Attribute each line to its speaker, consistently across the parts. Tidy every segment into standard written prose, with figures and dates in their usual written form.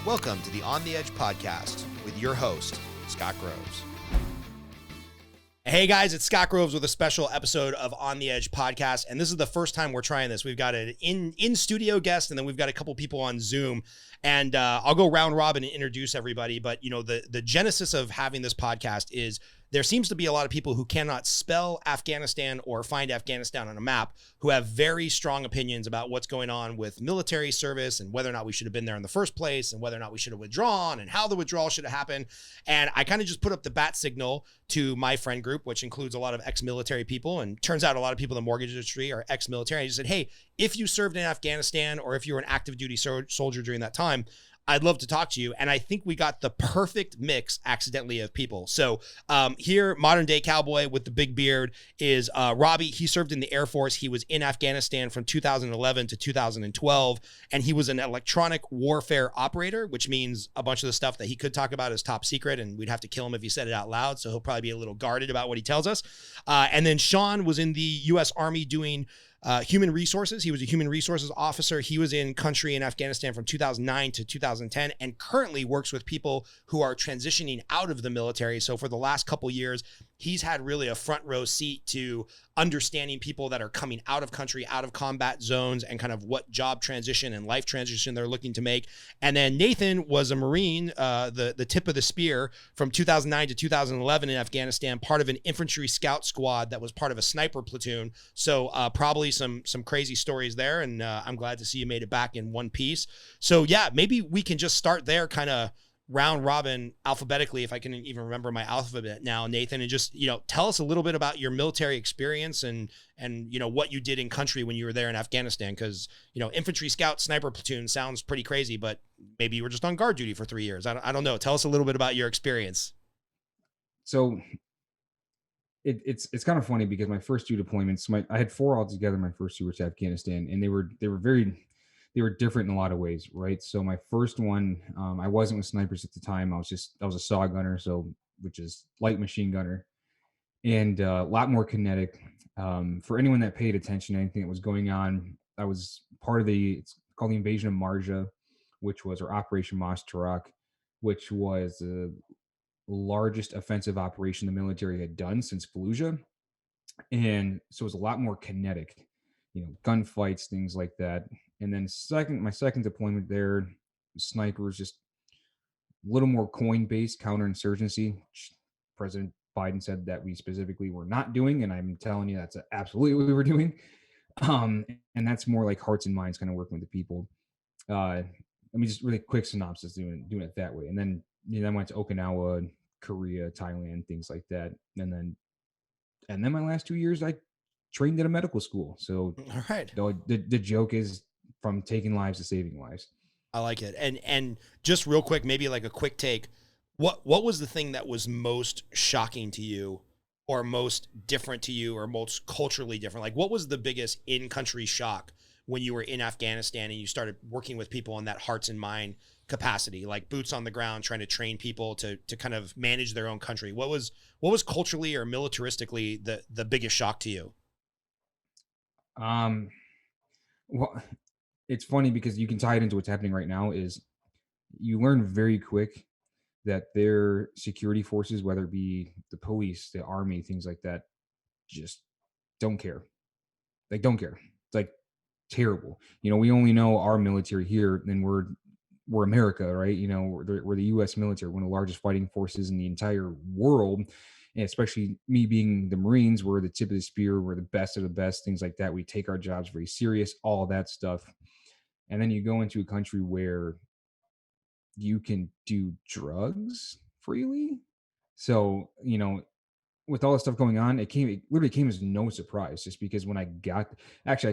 Speaker 1: Welcome to the On the Edge podcast with your host, Scott Groves. Hey guys, it's Scott Groves with a special episode of On the Edge podcast. And this is the first time we're trying this. We've got an in-studio guest, and then we've got a couple people on Zoom. And I'll go round robin and introduce everybody. But, you know, the genesis of having this podcast is there seems to be a lot of people who cannot spell Afghanistan or find Afghanistan on a map who have very strong opinions about what's going on with military service and whether or not we should have been there in the first place and whether or not we should have withdrawn and how the withdrawal should have happened. And I kind of just put up the bat signal to my friend group, which includes a lot of ex-military people. And turns out a lot of people in the mortgage industry are ex-military. I just said, hey, if you served in Afghanistan or if you were an active duty soldier during that time, I'd love to talk to you. And I think we got the perfect mix accidentally of people. So here, modern day cowboy with the big beard is Robbie. He served in the Air Force. He was in Afghanistan from 2011 to 2012. And he was an electronic warfare operator, which means a bunch of the stuff that he could talk about is top secret. And we'd have to kill him if he said it out loud. So he'll probably be a little guarded about what he tells us. And then Sean was in the U.S. Army doing human resources. He was a human resources officer. He was in country in Afghanistan from 2009 to 2010 and currently works with people who are transitioning out of the military. So for the last couple years, he's had really a front row seat to understanding people that are coming out of country, out of combat zones, and kind of what job transition and life transition they're looking to make. And then Nathan was a Marine, the tip of the spear from 2009 to 2011 in Afghanistan, part of an Infantry Scout Squad that was part of a sniper platoon. So probably some crazy stories there. And I'm glad to see you made it back in one piece. So yeah, maybe we can just start there, kind of round robin alphabetically, if I can even remember my alphabet now, Nathan, and just, you know, tell us a little bit about your military experience and, you know, what you did in country when you were there in Afghanistan. Cause, you know, infantry scout sniper platoon sounds pretty crazy, but maybe you were just on guard duty for 3 years. I don't know. Tell us a little bit about your experience.
Speaker 2: So it's kind of funny because my first two deployments, I had four altogether. My first two were to Afghanistan, and they were different in a lot of ways, right? So my first one, I wasn't with snipers at the time. I was a saw gunner, which is light machine gunner, and a lot more kinetic. For anyone that paid attention to anything that was going on, I was part of it's called the invasion of Marja, which was our Operation MOST, which was the largest offensive operation the military had done since Fallujah. And so it was a lot more kinetic, you know, gunfights, things like that. And then my second deployment there, snipers, just a little more coin-based counterinsurgency, which President Biden said that we specifically were not doing. And I'm telling you, that's absolutely what we were doing. And that's more like hearts and minds, kind of working with the people. I mean, just really quick synopsis, doing it that way. And then, you know, I went to Okinawa, Korea, Thailand, things like that. And then my last 2 years, I trained at a medical school. So
Speaker 1: All right.
Speaker 2: The joke is from taking lives to saving lives.
Speaker 1: I like it. And just real quick, maybe like a quick take. What was the thing that was most shocking to you or most different to you or most culturally different? Like what was the biggest in-country shock when you were in Afghanistan and you started working with people in that hearts and mind capacity, like boots on the ground, trying to train people to kind of manage their own country? What was culturally or militaristically the biggest shock to you?
Speaker 2: Well, it's funny because you can tie it into what's happening right now is you learn very quick that their security forces, whether it be the police, the army, things like that, just don't care. They don't care. It's like terrible. You know, we only know our military here, and we're America, right? You know, we're the U.S. military, one of the largest fighting forces in the entire world. And especially me being the Marines, we're the tip of the spear. We're the best of the best, things like that. We take our jobs very serious, all of that stuff. And then you go into a country where you can do drugs freely. So, you know, with all the stuff going on, it literally came as no surprise, just because when I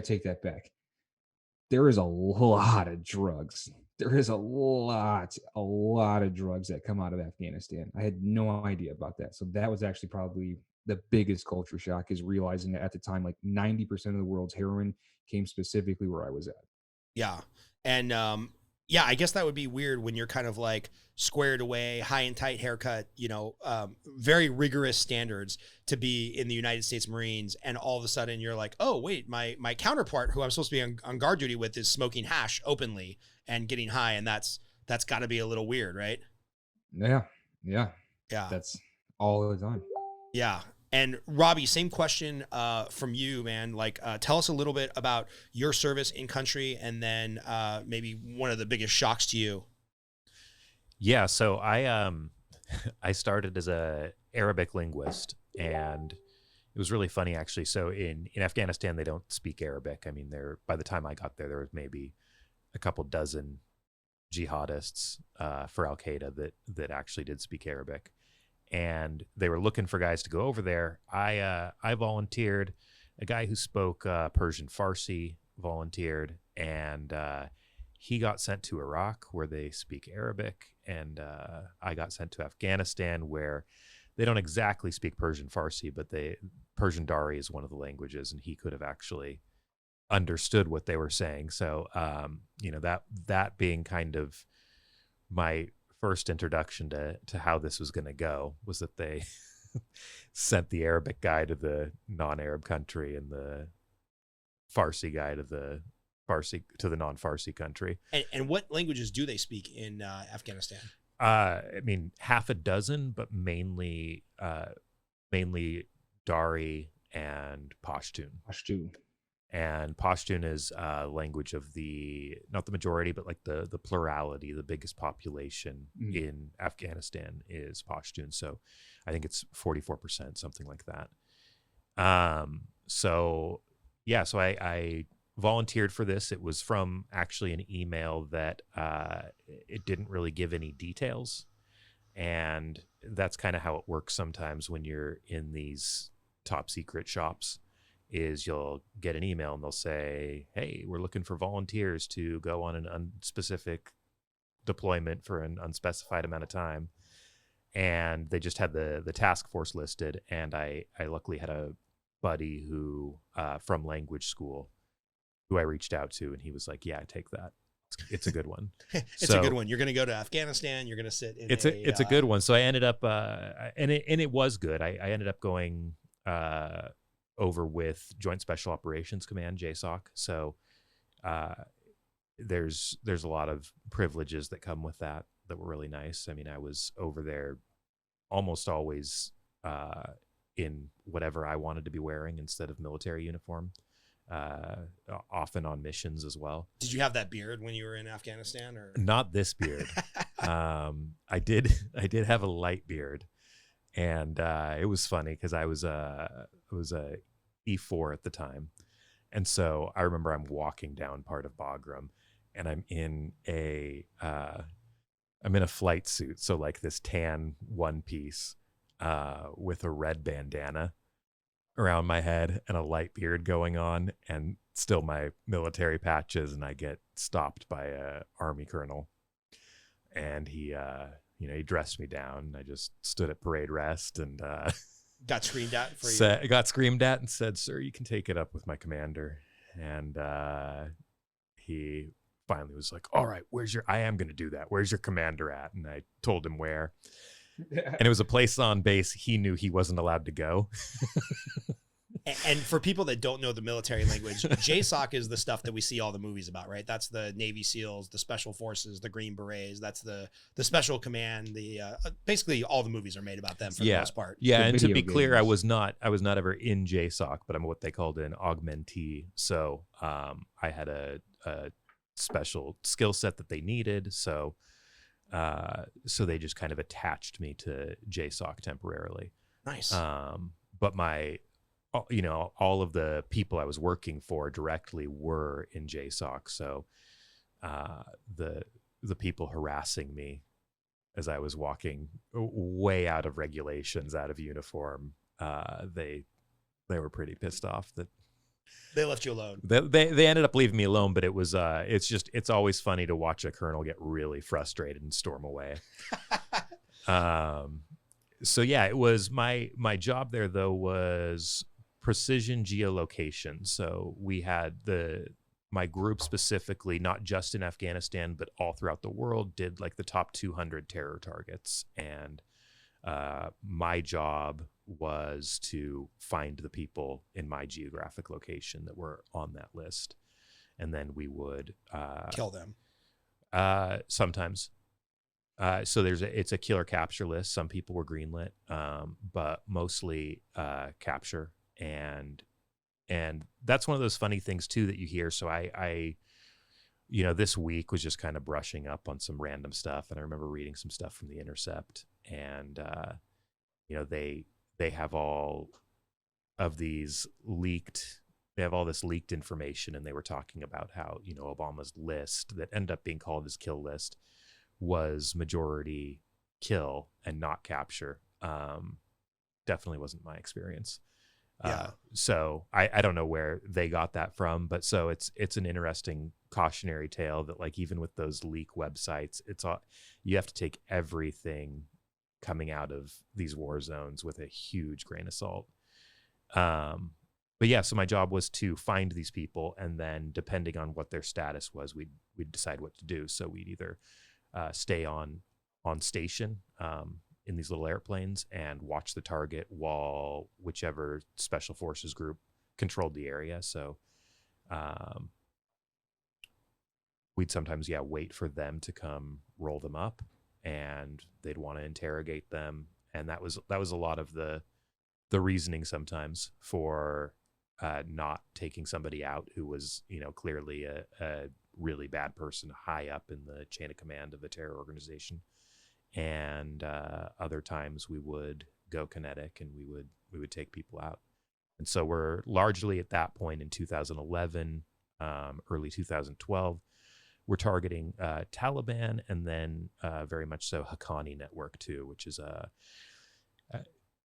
Speaker 2: take that back. There is a lot of drugs. There is a lot of drugs that come out of Afghanistan. I had no idea about that. So that was actually probably the biggest culture shock, is realizing that at the time, like 90% of the world's heroin came specifically where I was at.
Speaker 1: Yeah. And, yeah, I guess that would be weird when you're kind of like squared away, high and tight haircut, you know, very rigorous standards to be in the United States Marines. And all of a sudden you're like, oh, wait, my counterpart who I'm supposed to be on guard duty with is smoking hash openly and getting high. And that's that's got to be a little weird, right?
Speaker 2: Yeah.
Speaker 1: Yeah.
Speaker 2: That's all the time.
Speaker 1: Yeah. And Robbie, same question from you, man. Like, tell us a little bit about your service in country, and then maybe one of the biggest shocks to you.
Speaker 3: Yeah, so I started as a Arabic linguist, and it was really funny actually. So in Afghanistan, they don't speak Arabic. I mean, by the time I got there was maybe a couple dozen jihadists for Al Queda that actually did speak Arabic, and they were looking for guys to go over there. I volunteered. A guy who spoke Persian Farsi volunteered, and he got sent to Iraq where they speak Arabic, and I got sent to Afghanistan where they don't exactly speak Persian Farsi, but Persian Dari is one of the languages, and he could have actually understood what they were saying. So that being kind of my first introduction to how this was going to go was that they sent the Arabic guy to the non-Arab country and the Farsi guy to the non-Farsi country.
Speaker 1: And what languages do they speak in Afghanistan?
Speaker 3: I mean, half a dozen, but mainly Dari and Pashtun. And Pashtun is language of not the majority, but like the plurality, the biggest population in Afghanistan is Pashtun. So I think it's 44%, something like that. So I volunteered for this. It was from actually an email that it didn't really give any details. And that's kind of how it works sometimes when you're in these top secret shops. Is you'll get an email and they'll say, hey, we're looking for volunteers to go on an unspecific deployment for an unspecified amount of time. And they just had the task force listed. And I luckily had a buddy who from language school who I reached out to, and he was like, yeah, take that. It's a good one.
Speaker 1: It's a good one. You're going to go to Afghanistan. You're going to sit in
Speaker 3: it's a good one. So I ended up, and it was good. I ended up going over with Joint Special Operations Command, JSOC. So there's a lot of privileges that come with that were really nice. I mean, I was over there almost always in whatever I wanted to be wearing instead of military uniform, often on missions as well.
Speaker 1: Did you have that beard when you were in Afghanistan, or
Speaker 3: not this beard? I did have a light beard. And it was funny because I was a E4 at the time. And so I remember I'm walking down part of Bagram, and I'm in a flight suit. So like this tan one piece with a red bandana around my head and a light beard going on, and still my military patches. And I get stopped by a Army colonel, and he dressed me down. I just stood at parade rest and
Speaker 1: got screamed at for you.
Speaker 3: Got screamed at and said, "Sir, you can take it up with my commander." And he finally was like, "All right, I am going to do that. Where's your commander at?" And I told him where. And it was a place on base he knew he wasn't allowed to go.
Speaker 1: And for people that don't know the military language, JSOC is the stuff that we see all the movies about, right? That's the Navy SEALs, the Special Forces, the Green Berets. That's the Special Command. Basically all the movies are made about them for the most part.
Speaker 3: Yeah, and to be clear, I was not ever in JSOC, but I'm what they called an augmentee. So I had a special skill set that they needed. So they just kind of attached me to JSOC temporarily.
Speaker 1: Nice.
Speaker 3: But all of the people I was working for directly were in JSOC. So the people harassing me as I was walking way out of regulations, out of uniform, they were pretty pissed off that
Speaker 1: they left you alone.
Speaker 3: They ended up leaving me alone, but it's always funny to watch a colonel get really frustrated and storm away. So yeah, it was my job there though was precision geolocation. So we had my group specifically, not just in Afghanistan, but all throughout the world, did like the top 200 terror targets. And my job was to find the people in my geographic location that were on that list. And then we would
Speaker 1: kill them.
Speaker 3: Sometimes. So it's a killer capture list. Some people were greenlit, but mostly capture, and that's one of those funny things too that you hear. So I this week was just kind of brushing up on some random stuff, and I remember reading some stuff from The Intercept, and they have all of these leaked. They have all this leaked information, and they were talking about how Obama's list that ended up being called his kill list was majority kill and not capture. Definitely wasn't my experience.
Speaker 1: Yeah.
Speaker 3: So I don't know where they got that from, but so it's an interesting cautionary tale that, like, even with those leak websites, it's all, you have to take everything coming out of these war zones with a huge grain of salt. But yeah, so my job was to find these people, and then depending on what their status was, we'd decide what to do. So we'd either stay on station in these little airplanes and watch the target while whichever special forces group controlled the area. So we'd sometimes wait for them to come roll them up, and they'd want to interrogate them, and that was a lot of the reasoning sometimes for not taking somebody out who was clearly a really bad person high up in the chain of command of the terror organization. And other times we would go kinetic, and we would take people out. And so we're largely at that point in 2011, early 2012, we're targeting Taliban, and then very much so Haqqani network too, which is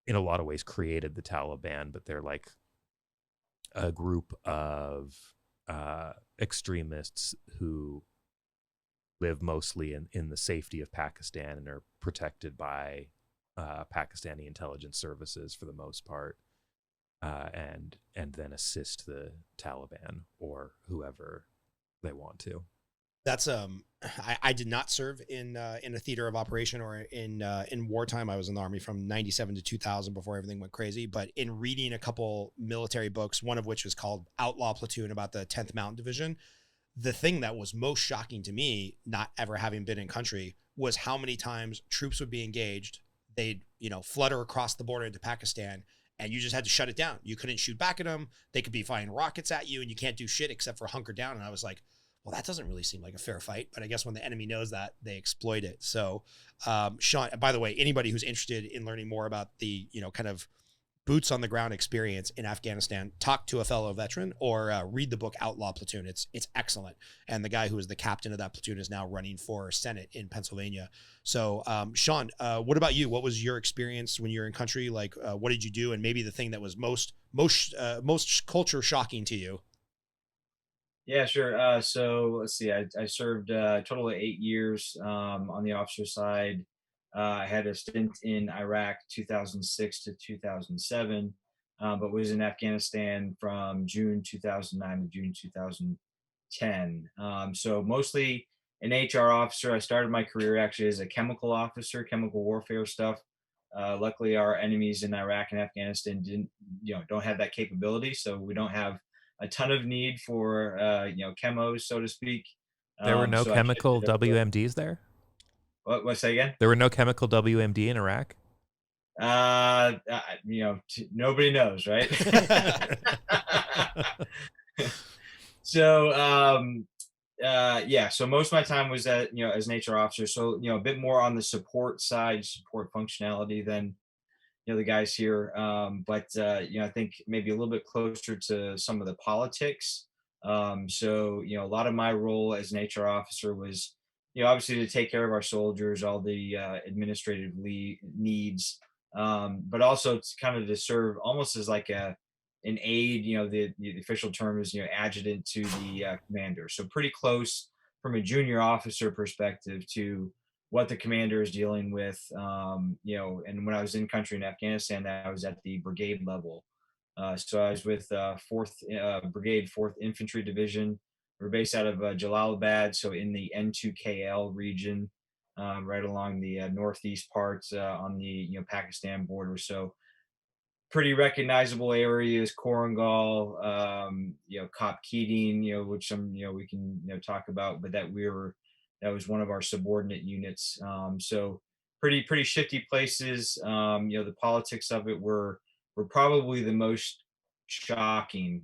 Speaker 3: in a lot of ways created the Taliban, but they're like a group of extremists who live mostly in the safety of Pakistan and are protected by Pakistani intelligence services for the most part, and then assist the Taliban or whoever they want to.
Speaker 1: That's I did not serve in a theater of operation or in wartime. I was in the Army from 97 to 2000 before everything went crazy. But in reading a couple military books, one of which was called Outlaw Platoon about the 10th Mountain Division, the thing that was most shocking to me, not ever having been in country, was how many times troops would be engaged. They'd flutter across the border into Pakistan, and you just had to shut it down. You couldn't shoot back at them. They could be firing rockets at you, and you can't do shit except for hunker down. And I was like, well, that doesn't really seem like a fair fight, but I guess when the enemy knows that, they exploit it. So, Sean, by the way, anybody who's interested in learning more about the, kind of boots on the ground experience in Afghanistan, talk to a fellow veteran or read the book Outlaw Platoon. It's excellent. And the guy who was the captain of that platoon is now running for Senate in Pennsylvania. So, Sean, what about you? What was your experience when you're in country? Like, what did you do? And maybe the thing that was most culture shocking to you?
Speaker 4: Yeah, sure. So let's see. I served a total of 8 years on the officer side. I had a stint in Iraq 2006 to 2007, but was in Afghanistan from June 2009 to June 2010. So mostly an HR officer. I started my career actually as a chemical officer, chemical warfare stuff. Luckily, our enemies in Iraq and Afghanistan don't have that capability, so we don't have a ton of need for chemos, so to speak.
Speaker 3: There were no
Speaker 4: So
Speaker 3: chemical WMDs there?
Speaker 4: What's that again?
Speaker 3: There were no chemical WMD in Iraq?
Speaker 4: Nobody knows, right? So so most of my time was as an HR officer, so a bit more on the support side, support functionality than the guys here, but I think maybe a little bit closer to some of the politics. So a lot of my role as an HR officer was obviously to take care of our soldiers, all the administrative needs, but also to kind of to serve almost as like an aide. The official term is adjutant to the commander, so pretty close from a junior officer perspective to what the commander is dealing with. And when I was in country in Afghanistan, I was at the brigade level. So I was with 4th Brigade, 4th Infantry Division. We're based out of Jalalabad, so in the N2KL region, right along the northeast part on the Pakistan border. So pretty recognizable areas, Korangal, Kop Keating, which some we can talk about, but that we were that was one of our subordinate units. So pretty shifty places. The politics of it were probably the most shocking.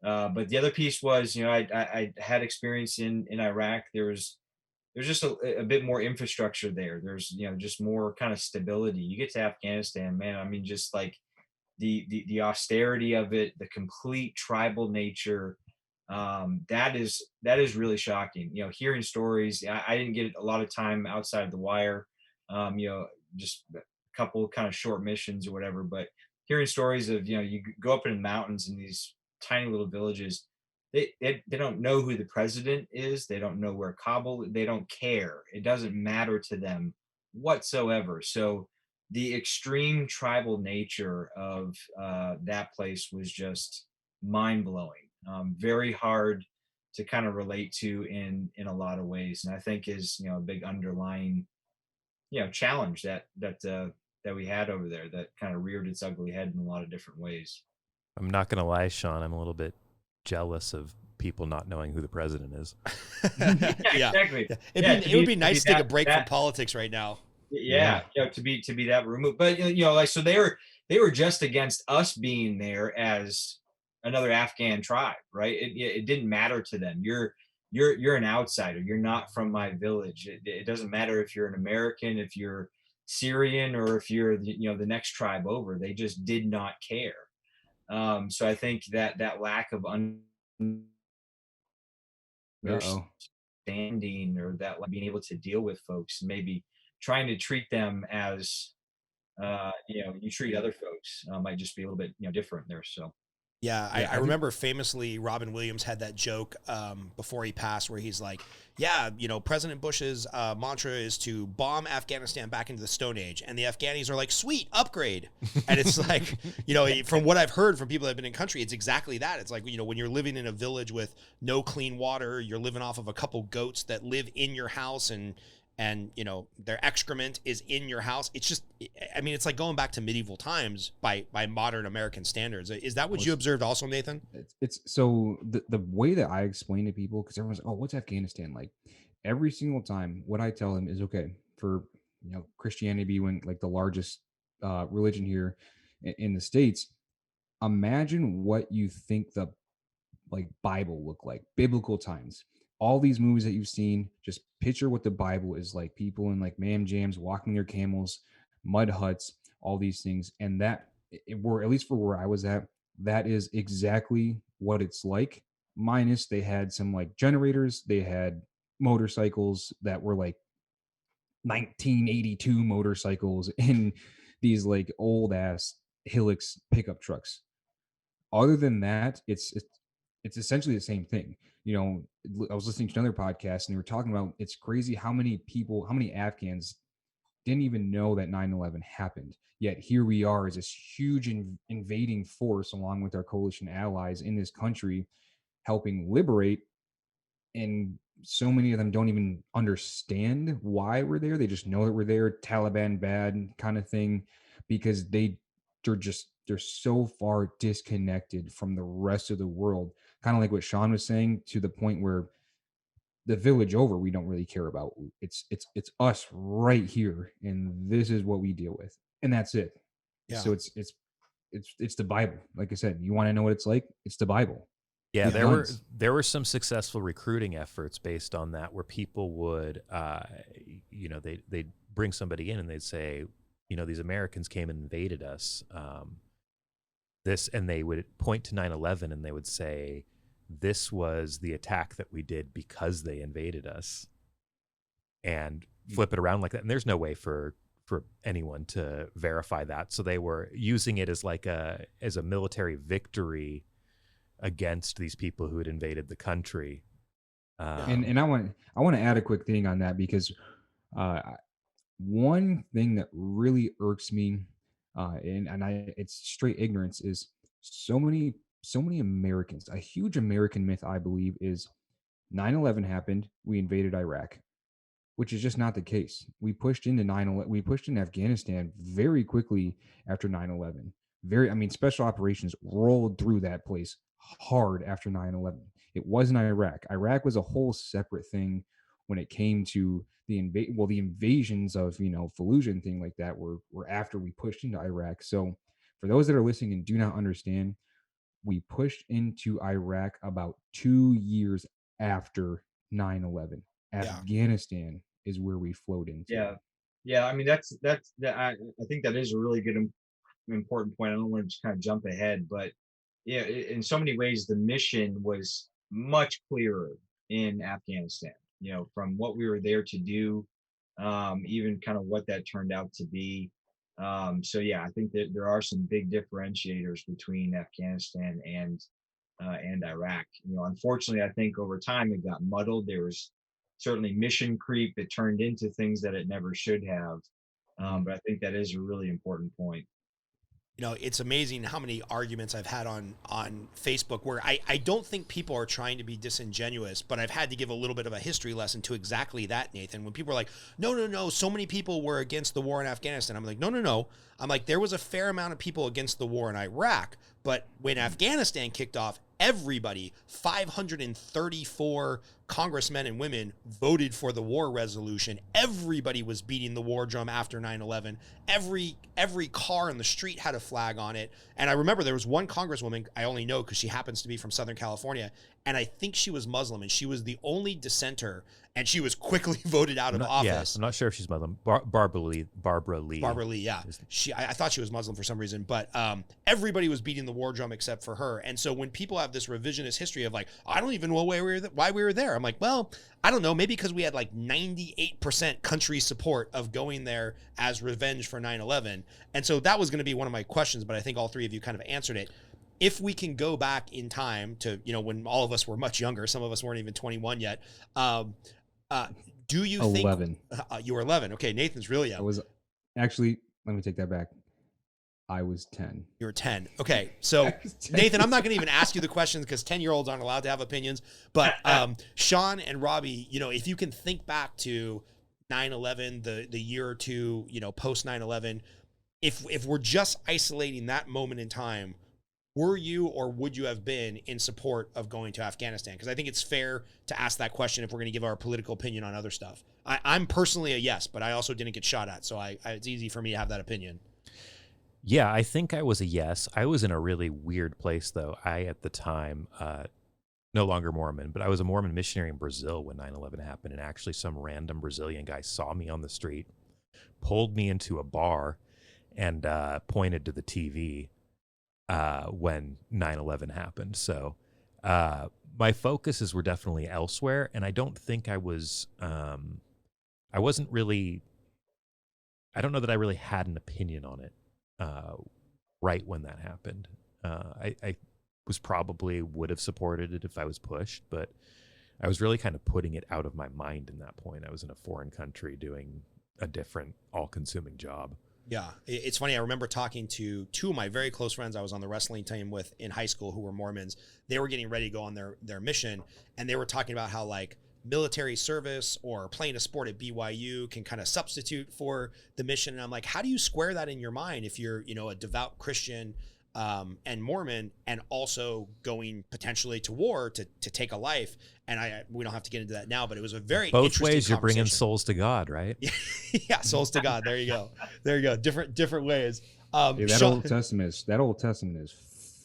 Speaker 4: But the other piece was, I had experience in Iraq. There's just a bit more infrastructure there. There's just more kind of stability. You get to Afghanistan, man. I mean, just like the austerity of it, the complete tribal nature. That is really shocking. Hearing stories. I didn't get a lot of time outside of the wire. Just a couple kind of short missions or whatever. But hearing stories of you go up in the mountains in these tiny little villages. They don't know who the president is. They don't know where Kabul. They don't care. It doesn't matter to them whatsoever. So the extreme tribal nature of that place was just mind blowing. Very hard to kind of relate to in a lot of ways, and I think is a big underlying challenge that we had over there that kind of reared its ugly head in a lot of different ways.
Speaker 3: I'm not going to lie, Sean. I'm a little bit jealous of people not knowing who the president is.
Speaker 1: Yeah,
Speaker 4: exactly.
Speaker 1: Yeah. It would be nice to take a break from politics right now.
Speaker 4: Yeah, to be that removed. But like so they were just against us being there as another Afghan tribe, right? It didn't matter to them. You're an outsider. You're not from my village. It doesn't matter if you're an American, if you're Syrian, or if you're the next tribe over. They just did not care. So I think that lack of understanding, or that being able to deal with folks, maybe trying to treat them as you treat other folks, might just be a little bit different there. So
Speaker 1: yeah, I remember famously Robin Williams had that joke before he passed where he's like, yeah, President Bush's mantra is to bomb Afghanistan back into the Stone Age. And the Afghanis are like, sweet, upgrade. And it's like, from what I've heard from people that have been in country, it's exactly that. It's like, when you're living in a village with no clean water, you're living off of a couple goats that live in your house and their excrement is in your house. It's just, I mean, it's like going back to medieval times by modern American standards. Is that what you observed also, Nathan?
Speaker 2: It's so the way that I explain to people, because everyone's, oh, what's Afghanistan like? Every single time, what I tell them is, okay, for Christianity being like the largest religion here in the States, imagine what you think the Bible looked like, biblical times. All these movies that you've seen, just picture what the Bible is like. People in man jams, walking their camels, mud huts, all these things. And that, at least for where I was at, that is exactly what it's like. Minus they had some generators, they had motorcycles that were 1982 motorcycles in these old ass Hilux pickup trucks. Other than that, it's essentially the same thing. I was listening to another podcast and they were talking about, it's crazy how many Afghans didn't even know that 9/11 happened. Yet here we are as this huge invading force along with our coalition allies in this country helping liberate. And so many of them don't even understand why we're there. They just know that we're there, Taliban bad kind of thing, because they're so far disconnected from the rest of the world. Kind of like what Sean was saying, to the point where the village over we don't really care about. It's us right here, and this is what we deal with, and that's it.
Speaker 1: Yeah.
Speaker 2: So it's the Bible. Like I said, you want to know what it's like, it's the Bible.
Speaker 3: Yeah, there were some successful recruiting efforts based on that, where people would they'd bring somebody in and they'd say, these Americans came and invaded us, and they would point to 9/11 and they would say, this was the attack that we did because they invaded us, and flip it around like that. And there's no way for anyone to verify that. So they were using it as as a military victory against these people who had invaded the country.
Speaker 2: And I want to add a quick thing on that, because one thing that really irks me, it's straight ignorance, is so many Americans. A huge American myth, I believe, is 9/11 happened, we invaded Iraq, which is just not the case. We pushed into 9/11. We pushed into Afghanistan very quickly after 9/11. Special operations rolled through that place hard after 9/11. It wasn't Iraq. Iraq was a whole separate thing when it came to the invasions of, Fallujah and thing like that were after we pushed into Iraq. So for those that are listening and do not understand, we pushed into Iraq about 2 years after 9/11.
Speaker 1: Yeah.
Speaker 2: Afghanistan is where we flowed into.
Speaker 4: Yeah. I mean, that's that. I think that is a really good important point. I don't want to just kind of jump ahead, but yeah, in so many ways, the mission was much clearer in Afghanistan. From what we were there to do, even kind of what that turned out to be. So yeah, I think that there are some big differentiators between Afghanistan and Iraq. Unfortunately, I think over time it got muddled. There was certainly mission creep. It turned into things that it never should have. But I think that is a really important point.
Speaker 1: It's amazing how many arguments I've had on Facebook where I don't think people are trying to be disingenuous, but I've had to give a little bit of a history lesson to exactly that, Nathan. When people are like, no, so many people were against the war in Afghanistan. I'm like, no. I'm like, there was a fair amount of people against the war in Iraq, but when Afghanistan kicked off, everybody, 534 congressmen and women voted for the war resolution. Everybody was beating the war drum after 9/11. Every car in the street had a flag on it. And I remember there was one congresswoman, I only know because she happens to be from Southern California, and I think she was Muslim, and she was the only dissenter, and she was quickly voted out of office.
Speaker 3: Yeah, I'm not sure if she's Muslim. Barbara Lee.
Speaker 1: Barbara Lee, yeah. I thought she was Muslim for some reason, but everybody was beating the war drum except for her. And so when people have this revisionist history of like, I don't even know why we were there. I'm like, well, I don't know, maybe because we had like 98% country support of going there as revenge for 9/11. And so that was going to be one of my questions, but I think all three of you kind of answered it. If we can go back in time to, when all of us were much younger, some of us weren't even 21 yet. Do you
Speaker 2: 11.
Speaker 1: think you were 11? Okay. Nathan's really young.
Speaker 2: I was actually, let me take that back. I was 10.
Speaker 1: You were 10. Okay. So Nathan, I'm not going to even ask you the questions because 10-year-olds aren't allowed to have opinions, but Sean and Robbie, if you can think back to 9/11, the year or two, post 9/11, if we're just isolating that moment in time, were you or would you have been in support of going to Afghanistan? Because I think it's fair to ask that question if we're going to give our political opinion on other stuff. I'm personally a yes, but I also didn't get shot at, so it's easy for me to have that opinion.
Speaker 3: Yeah, I think I was a yes. I was in a really weird place, though. I, at the time, no longer Mormon, but I was a Mormon missionary in Brazil when 9/11 happened, and actually some random Brazilian guy saw me on the street, pulled me into a bar, and pointed to the TV when 9/11 happened. So my focuses were definitely elsewhere, and I don't think I was, I wasn't really, I don't know that I really had an opinion on it right when that happened. I was probably would have supported it if I was pushed, but I was really kind of putting it out of my mind in that point. I was in a foreign country doing a different all-consuming job.
Speaker 1: Yeah, it's funny. I remember talking to two of my very close friends I was on the wrestling team with in high school who were Mormons. They were getting ready to go on their mission, and they were talking about how like military service or playing a sport at BYU can kind of substitute for the mission. And I'm like, how do you square that in your mind if you're, a devout Christian and Mormon and also going potentially to war to take a life? And we don't have to get into that now, but it was a very
Speaker 3: both
Speaker 1: interesting
Speaker 3: ways. You're bringing souls to God, right?
Speaker 1: Yeah, souls to God. There you go. Different ways.
Speaker 2: Dude, that Old Testament is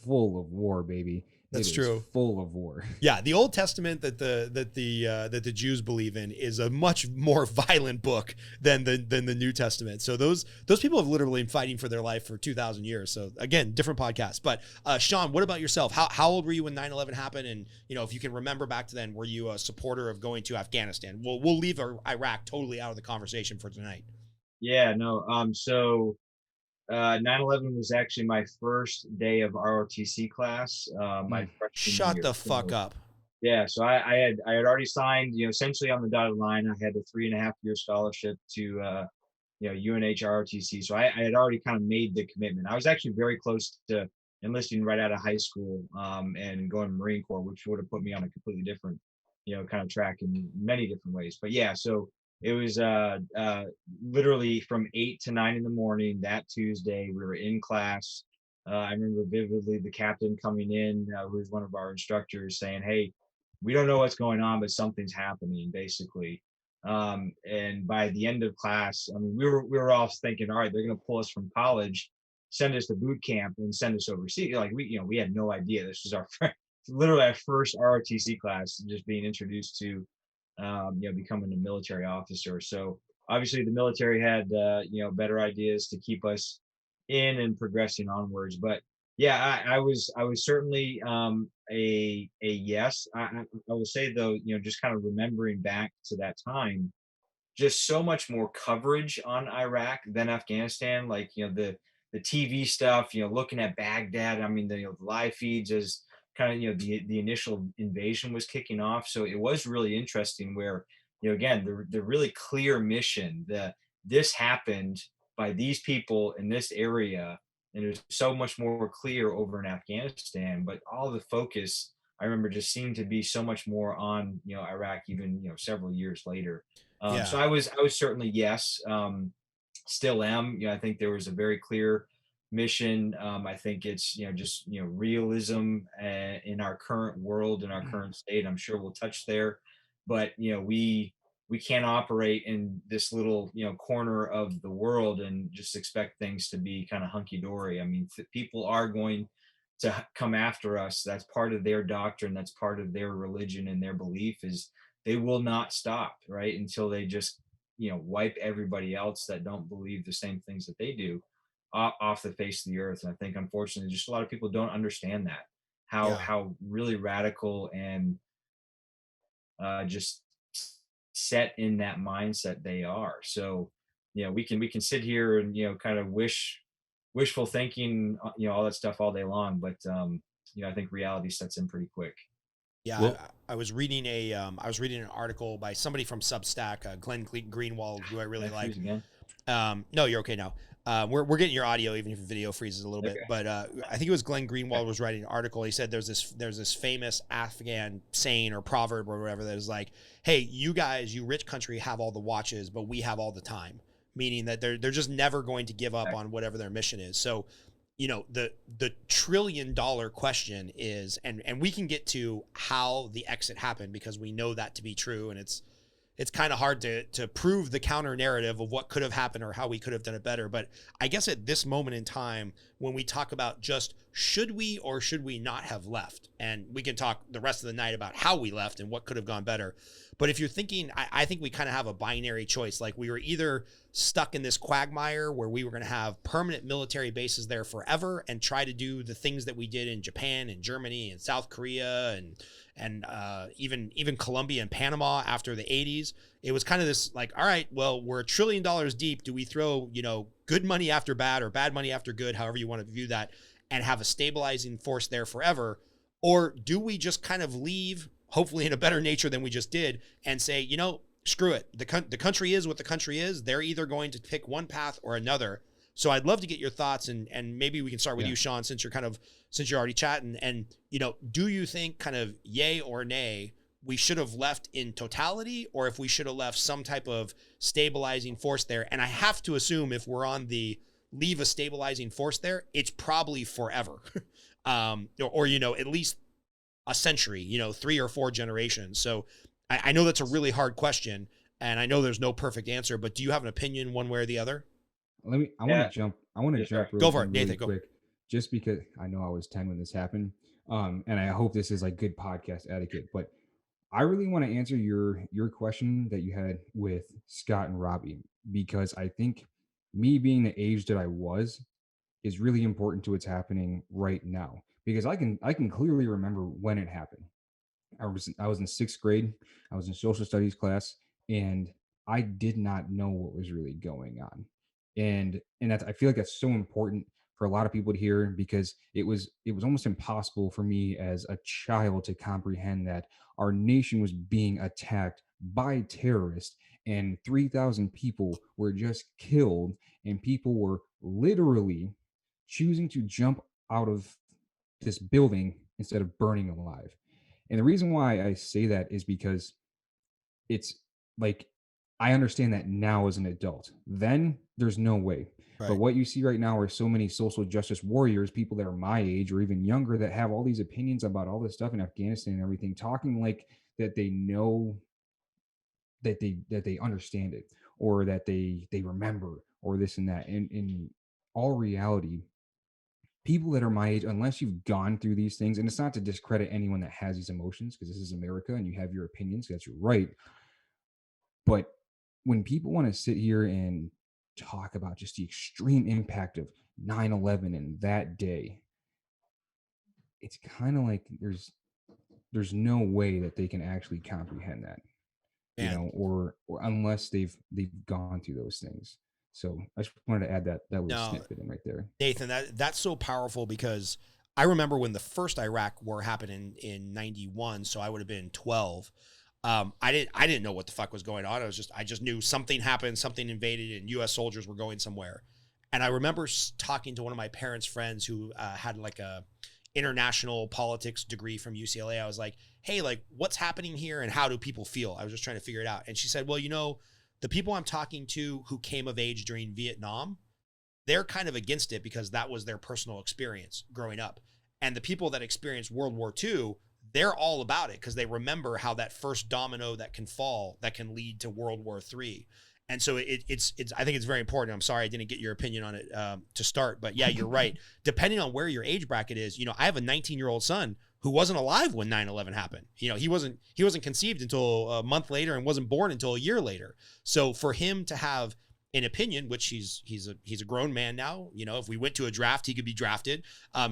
Speaker 2: full of war, baby.
Speaker 1: That's true.
Speaker 2: Full of war.
Speaker 1: Yeah, the Old Testament that the Jews believe in is a much more violent book than the New Testament. So those people have literally been fighting for their life for 2,000 years. So again, different podcast. But Sean, what about yourself? How old were you when 9/11 happened? And if you can remember back to then, were you a supporter of going to Afghanistan? We'll leave Iraq totally out of the conversation for tonight.
Speaker 4: Yeah, no. So 9/11 was actually my first day of ROTC class. My freshman
Speaker 1: Shut
Speaker 4: year.
Speaker 1: the fuck up.
Speaker 4: Yeah, so I had already signed, essentially on the dotted line. I had a 3.5-year scholarship to UNH ROTC. So I had already kind of made the commitment. I was actually very close to enlisting right out of high school and going to Marine Corps, which would have put me on a completely different, kind of track in many different ways. But yeah, so it was literally from 8 to 9 in the morning that Tuesday. We were in class. I remember vividly the captain coming in, who was one of our instructors, saying, "Hey, we don't know what's going on, but something's happening," basically. And by the end of class, I mean, we were all thinking, all right, they're going to pull us from college, send us to boot camp, and send us overseas. Like we had no idea. This was literally our first ROTC class, just being introduced to, becoming a military officer. So obviously, the military had better ideas to keep us in and progressing onwards. But yeah, I was certainly a yes. I will say though, just kind of remembering back to that time, just so much more coverage on Iraq than Afghanistan. Like the TV stuff, looking at Baghdad. I mean, the live feeds as kind of the initial invasion was kicking off. So it was really interesting where again the really clear mission that this happened by these people in this area, and it was so much more clear over in Afghanistan. But all the focus I remember just seemed to be so much more on Iraq, even several years later. So
Speaker 1: Yeah.
Speaker 4: I was certainly yes, still am. I think there was a very clear mission. I think it's just realism in our current world, in our current state. I'm sure we'll touch there, but we can't operate in this little corner of the world and just expect things to be kind of hunky dory. I mean, people are going to come after us. That's part of their doctrine. That's part of their religion and their belief is they will not stop, right, until they just wipe everybody else that don't believe the same things that they do off the face of the earth. And I think unfortunately just a lot of people don't understand that, how
Speaker 1: Yeah.
Speaker 4: how really radical and just set in that mindset they are. So we can sit here and kind of wishful thinking, all that stuff all day long, but I think reality sets in pretty quick.
Speaker 1: Yeah,
Speaker 3: Well,
Speaker 1: I was reading an article by somebody from Substack, Glenn Greenwald, who I really
Speaker 4: Can I
Speaker 1: like.
Speaker 4: freeze again?
Speaker 1: No, you're okay now. We're getting your audio, even if the video freezes a little bit.
Speaker 4: Okay.
Speaker 1: But I think it was Glenn Greenwald was writing an article. He said there's this famous Afghan saying or proverb or whatever that is like, "Hey, you guys, you rich country, have all the watches, but we have all the time." Meaning that they're just never going to give up on whatever their mission is. So, the $1 trillion question is, and we can get to how the exit happened because we know that to be true, and it's kind of hard to prove the counter narrative of what could have happened or how we could have done it better. But I guess at this moment in time, when we talk about just should we or should we not have left, and we can talk the rest of the night about how we left and what could have gone better. But if you're thinking, I think we kind of have a binary choice. Like we were either stuck in this quagmire where we were going to have permanent military bases there forever and try to do the things that we did in Japan and Germany and South Korea and even Colombia and Panama after the 80s. It was kind of this like, all right, well, we're $1 trillion deep. Do we throw, good money after bad or bad money after good, however you want to view that, and have a stabilizing force there forever? Or do we just kind of leave, hopefully in a better nature than we just did, and say, screw it. The country is what the country is. They're either going to pick one path or another. So I'd love to get your thoughts, and maybe we can start with you, Sean, since you're already chatting. And do you think kind of yay or nay, we should have left in totality, or if we should have left some type of stabilizing force there? And I have to assume if we're on the leave a stabilizing force there, it's probably forever, or at least a century, 3 or 4 generations. So I know that's a really hard question, and I know there's no perfect answer. But do you have an opinion one way or the other?
Speaker 2: I want to jump. I want to jump.
Speaker 1: Go for it,
Speaker 2: really
Speaker 1: Nathan.
Speaker 2: Quick, just because I know I was 10 when this happened, and I hope this is like good podcast etiquette. But I really want to answer your question that you had with Scott and Robbie, because I think me being the age that I was is really important to what's happening right now, because I can clearly remember when it happened. I was in 6th grade. I was in social studies class, and I did not know what was really going on. And that's, I feel like that's so important for a lot of people to hear, because it was almost impossible for me as a child to comprehend that our nation was being attacked by terrorists, and 3,000 people were just killed, and people were literally choosing to jump out of this building instead of burning alive. And the reason why I say that is because it's like, I understand that now as an adult. Then there's no way.
Speaker 1: Right.
Speaker 2: But what you see right now are so many social justice warriors, people that are my age or even younger, that have all these opinions about all this stuff in Afghanistan and everything, talking like that they know that they understand it, or that they remember, or this and that. And in all reality, people that are my age, unless you've gone through these things, and it's not to discredit anyone that has these emotions, because this is America and you have your opinions, that's your right. But when people want to sit here and talk about just the extreme impact of 9/11 and that day, it's kind of like there's no way that they can actually comprehend that,
Speaker 1: Man,
Speaker 2: or unless they've gone through those things. So I just wanted to add that little
Speaker 1: no,
Speaker 2: snippet in right there.
Speaker 1: Nathan, that's so powerful, because I remember when the first Iraq war happened in 91. So I would have been 12. I didn't know what the fuck was going on. I just knew something happened, something invaded, and U.S. soldiers were going somewhere. And I remember talking to one of my parents' friends who had like a international politics degree from UCLA. I was like, hey, like, what's happening here and how do people feel? I was just trying to figure it out. And she said, well, the people I'm talking to who came of age during Vietnam, they're kind of against it because that was their personal experience growing up. And the people that experienced World War II, they're all about it because they remember how that first domino that can fall, that can lead to World War III. And so it's I think it's very important. I'm sorry I didn't get your opinion on it to start, but yeah, you're right. Depending on where your age bracket is, I have a 19-year-old son who wasn't alive when 9/11 happened. He wasn't conceived until a month later and wasn't born until a year later. So for him to have an opinion, which he's a grown man now, if we went to a draft, he could be drafted.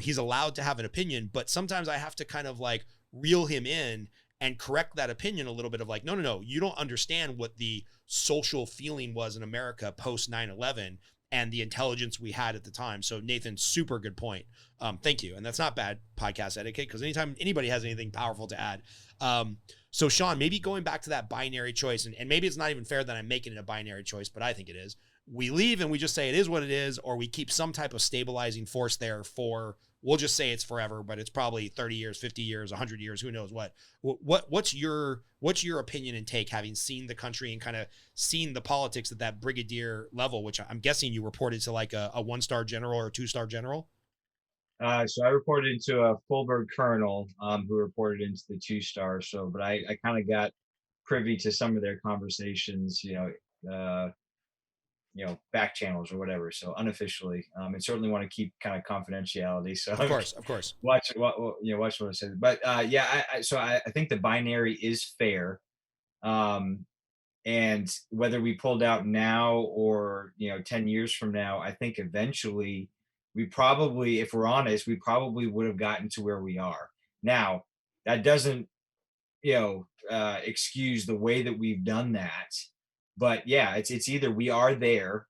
Speaker 1: He's allowed to have an opinion, but sometimes I have to kind of like reel him in and correct that opinion a little bit of like, no, you don't understand what the social feeling was in America post 9/11 and the intelligence we had at the time. So Nathan, super good point. Thank you. And that's not bad podcast etiquette, because anytime anybody has anything powerful to add. So Sean, maybe going back to that binary choice, and maybe it's not even fair that I'm making it a binary choice, but I think it is. We leave and we just say it is what it is, or we keep some type of stabilizing force there we'll just say it's forever, but it's probably 30 years, 50 years, 100 years, who knows what. What's your opinion and take, having seen the country and kind of seen the politics at that brigadier level, which I'm guessing you reported to like a 1-star general or a 2-star general?
Speaker 4: So I reported into a full-bird colonel who reported into the 2-star. So, but I kind of got privy to some of their conversations, back channels or whatever. So unofficially, and certainly want to keep kind of confidentiality. So
Speaker 1: Of course.
Speaker 4: watch what I say. But I think the binary is fair. And whether we pulled out now or 10 years from now, I think eventually we probably, if we're honest, we probably would have gotten to where we are now. That doesn't excuse the way that we've done that, but yeah, it's either we are there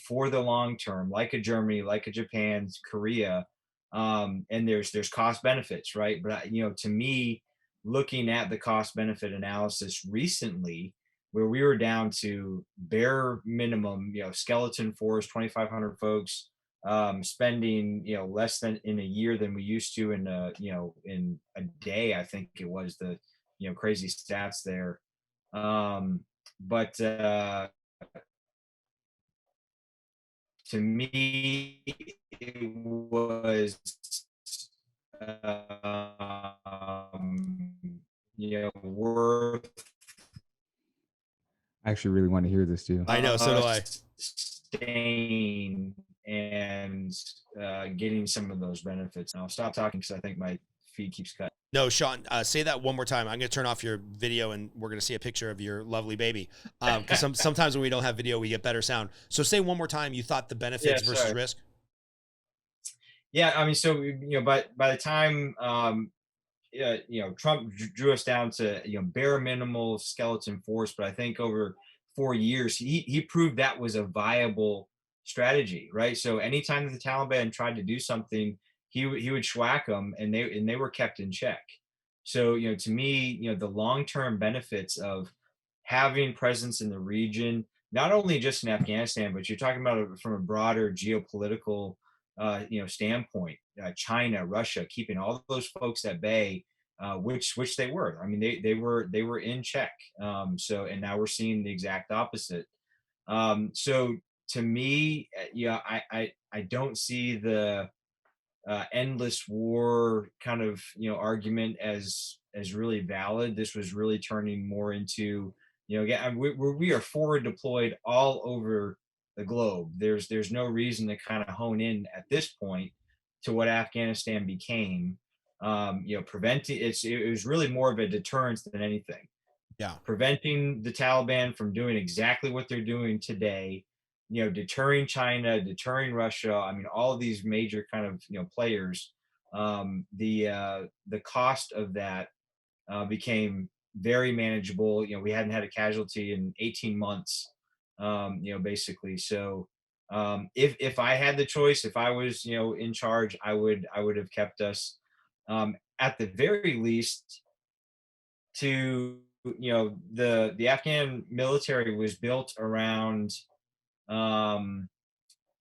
Speaker 4: for the long term, like a Germany, like a Japan, Korea, and there's cost benefits, right? But to me, looking at the cost benefit analysis recently, where we were down to bare minimum, skeleton force, 2,500 folks, spending less than in a year than we used to in in a day. I think it was the crazy stats there. But to me, it was worth.
Speaker 2: I actually really want to hear this too.
Speaker 1: I know, so do I.
Speaker 4: Staying and getting some of those benefits. And I'll stop talking because I think my feed keeps cutting.
Speaker 1: No, Sean, say that one more time. I'm going to turn off your video and we're going to see a picture of your lovely baby. Because sometimes when we don't have video, we get better sound. So say one more time, you thought the benefits versus risk?
Speaker 4: Yeah, I mean, so, by the time, Trump drew us down to, bare minimal skeleton force, but I think over 4 years, he proved that was a viable strategy, right? So anytime that the Taliban tried to do something, he would schwack them, and they were kept in check. So to me, the long-term benefits of having presence in the region, not only just in Afghanistan, but you're talking about it from a broader geopolitical standpoint. China, Russia, keeping all those folks at bay, which they were. I mean, they were in check. So, and now we're seeing the exact opposite. So to me, I don't see the endless war kind of argument as really valid. This was really turning more into again, we are forward deployed all over the globe. There's no reason to kind of hone in at this point to what Afghanistan became. Preventing it was really more of a deterrence than anything.
Speaker 1: Yeah.
Speaker 4: Preventing the Taliban from doing exactly what they're doing today, deterring China, deterring Russia. I mean, all of these major kind of, players. The cost of that became very manageable. We hadn't had a casualty in 18 months, basically. So if I had the choice, if I was, in charge, I would have kept us at the very least to, the Afghan military was built around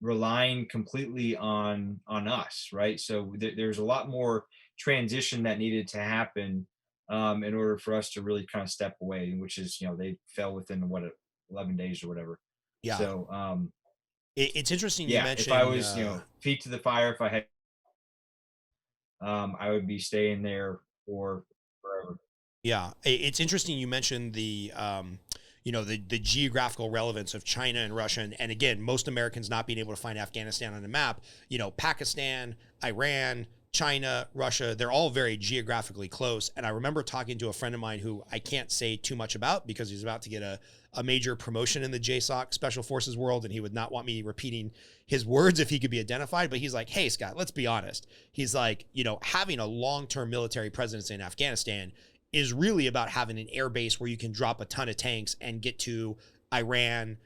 Speaker 4: relying completely on us, right? So there's a lot more transition that needed to happen in order for us to really kind of step away, which is, they fell within 11 days or whatever.
Speaker 1: Yeah.
Speaker 4: So
Speaker 1: it's interesting. You
Speaker 4: yeah,
Speaker 1: mentioned,
Speaker 4: if I was, feet to the fire, if I had, I would be staying there for forever.
Speaker 1: Yeah, it's interesting. You mentioned the the geographical relevance of China and Russia, and again, most Americans not being able to find Afghanistan on the map. Pakistan, Iran, China, Russia, they're all very geographically close. And I remember talking to a friend of mine who I can't say too much about because he's about to get a major promotion in the JSOC Special Forces world, and he would not want me repeating his words if he could be identified. But he's like, hey, Scott, let's be honest. He's like, having a long-term military presence in Afghanistan is really about having an air base where you can drop a ton of tanks and get to Iran,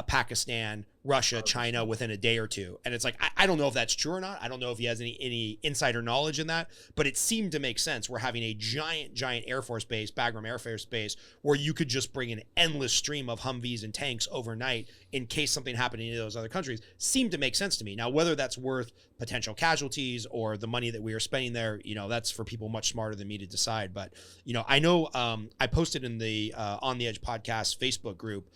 Speaker 1: Pakistan, Russia, China within a day or two. And it's like, I don't know if that's true or not. I don't know if he has any insider knowledge in that, but it seemed to make sense. We're having a giant Air Force base, Bagram Air Force Base, where you could just bring an endless stream of Humvees and tanks overnight in case something happened in any of those other countries. Seemed to make sense to me. Now, whether that's worth potential casualties or the money that we are spending there, that's for people much smarter than me to decide. But, I know I posted in the On the Edge podcast Facebook group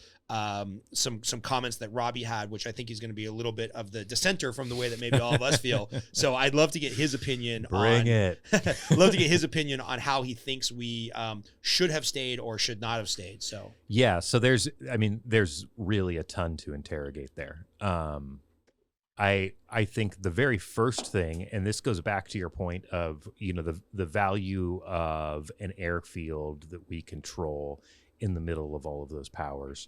Speaker 1: some comments that Robbie had, which I think he's going to be a little bit of the dissenter from the way that maybe all of us feel. So I'd love to get his opinion.
Speaker 3: Bring it.
Speaker 1: Love to get his opinion on how he thinks we should have stayed or should not have stayed. So
Speaker 3: yeah, so there's really a ton to interrogate there. I think the very first thing, and this goes back to your point of the value of an airfield that we control in the middle of all of those powers.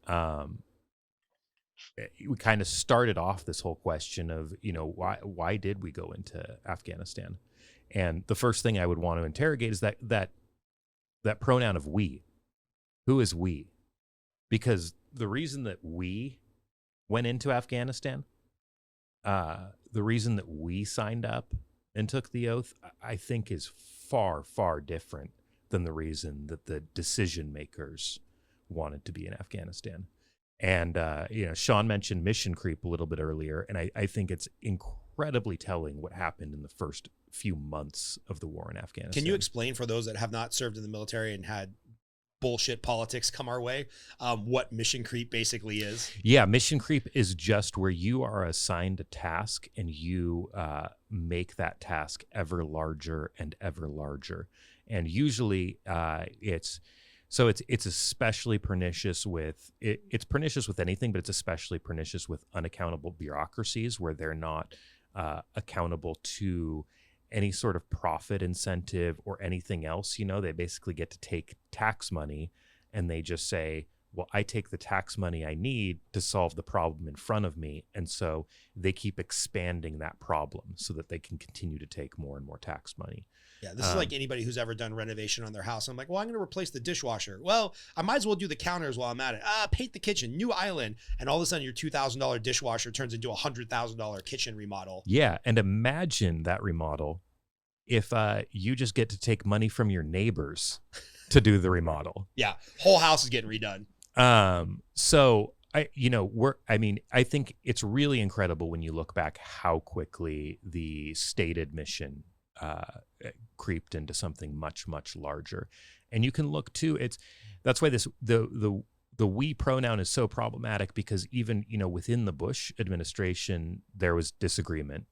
Speaker 3: We kind of started off this whole question of, why did we go into Afghanistan? And the first thing I would want to interrogate is that pronoun of we. Who is we? Because the reason that we went into Afghanistan, the reason that we signed up and took the oath, I think is far, far different than the reason that the decision makers wanted to be in Afghanistan. And, Sean mentioned mission creep a little bit earlier, and I think it's incredibly telling what happened in the first few months of the war in Afghanistan.
Speaker 1: Can you explain for those that have not served in the military and had bullshit politics come our way, what mission creep basically is?
Speaker 3: Yeah, mission creep is just where you are assigned a task and you make that task ever larger and ever larger. And usually it's especially pernicious with it's pernicious with anything, but it's especially pernicious with unaccountable bureaucracies where they're not accountable to any sort of profit incentive or anything else. They basically get to take tax money and they just say, well, I take the tax money I need to solve the problem in front of me. And so they keep expanding that problem so that they can continue to take more and more tax money.
Speaker 1: Yeah, this is like anybody who's ever done renovation on their house. I'm like, well, I'm going to replace the dishwasher. Well, I might as well do the counters while I'm at it. Paint the kitchen, new island. And all of a sudden your $2,000 dishwasher turns into a $100,000 kitchen remodel.
Speaker 3: Yeah, and imagine that remodel if you just get to take money from your neighbors to do the remodel.
Speaker 1: Yeah, whole house is getting redone.
Speaker 3: So I think it's really incredible when you look back how quickly the stated mission creeped into something much, much larger. And you can look too, that's why the we pronoun is so problematic, because even, within the Bush administration, there was disagreement.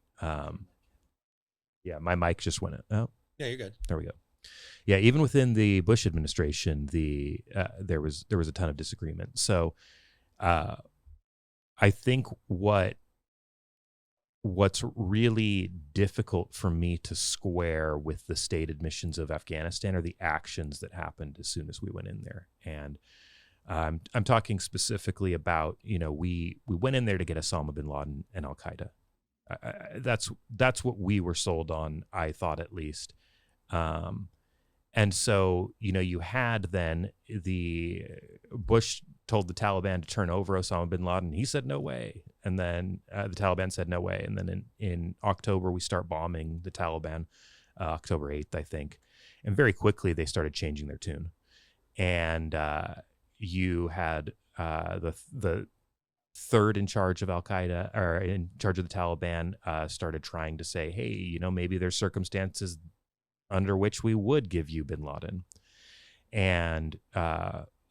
Speaker 3: Yeah, my mic just went out. Oh,
Speaker 1: yeah, you're good.
Speaker 3: There we go. Yeah, even within the Bush administration, there was a ton of disagreement. So I think what's really difficult for me to square with the state admissions of Afghanistan are the actions that happened as soon as we went in there. And I'm talking specifically about, we went in there to get Osama bin Laden and Al Queda. That's what we were sold on, I thought, at least. And so, you had then the Bush told the Taliban to turn over Osama bin Laden. He said, no way. And then the Taliban said, no way. And then in October, we start bombing the Taliban, October 8th, I think. And very quickly, they started changing their tune. And you had the third in charge of Al Qaeda, or in charge of the Taliban, started trying to say, hey, maybe there's circumstances under which we would give you bin Laden. And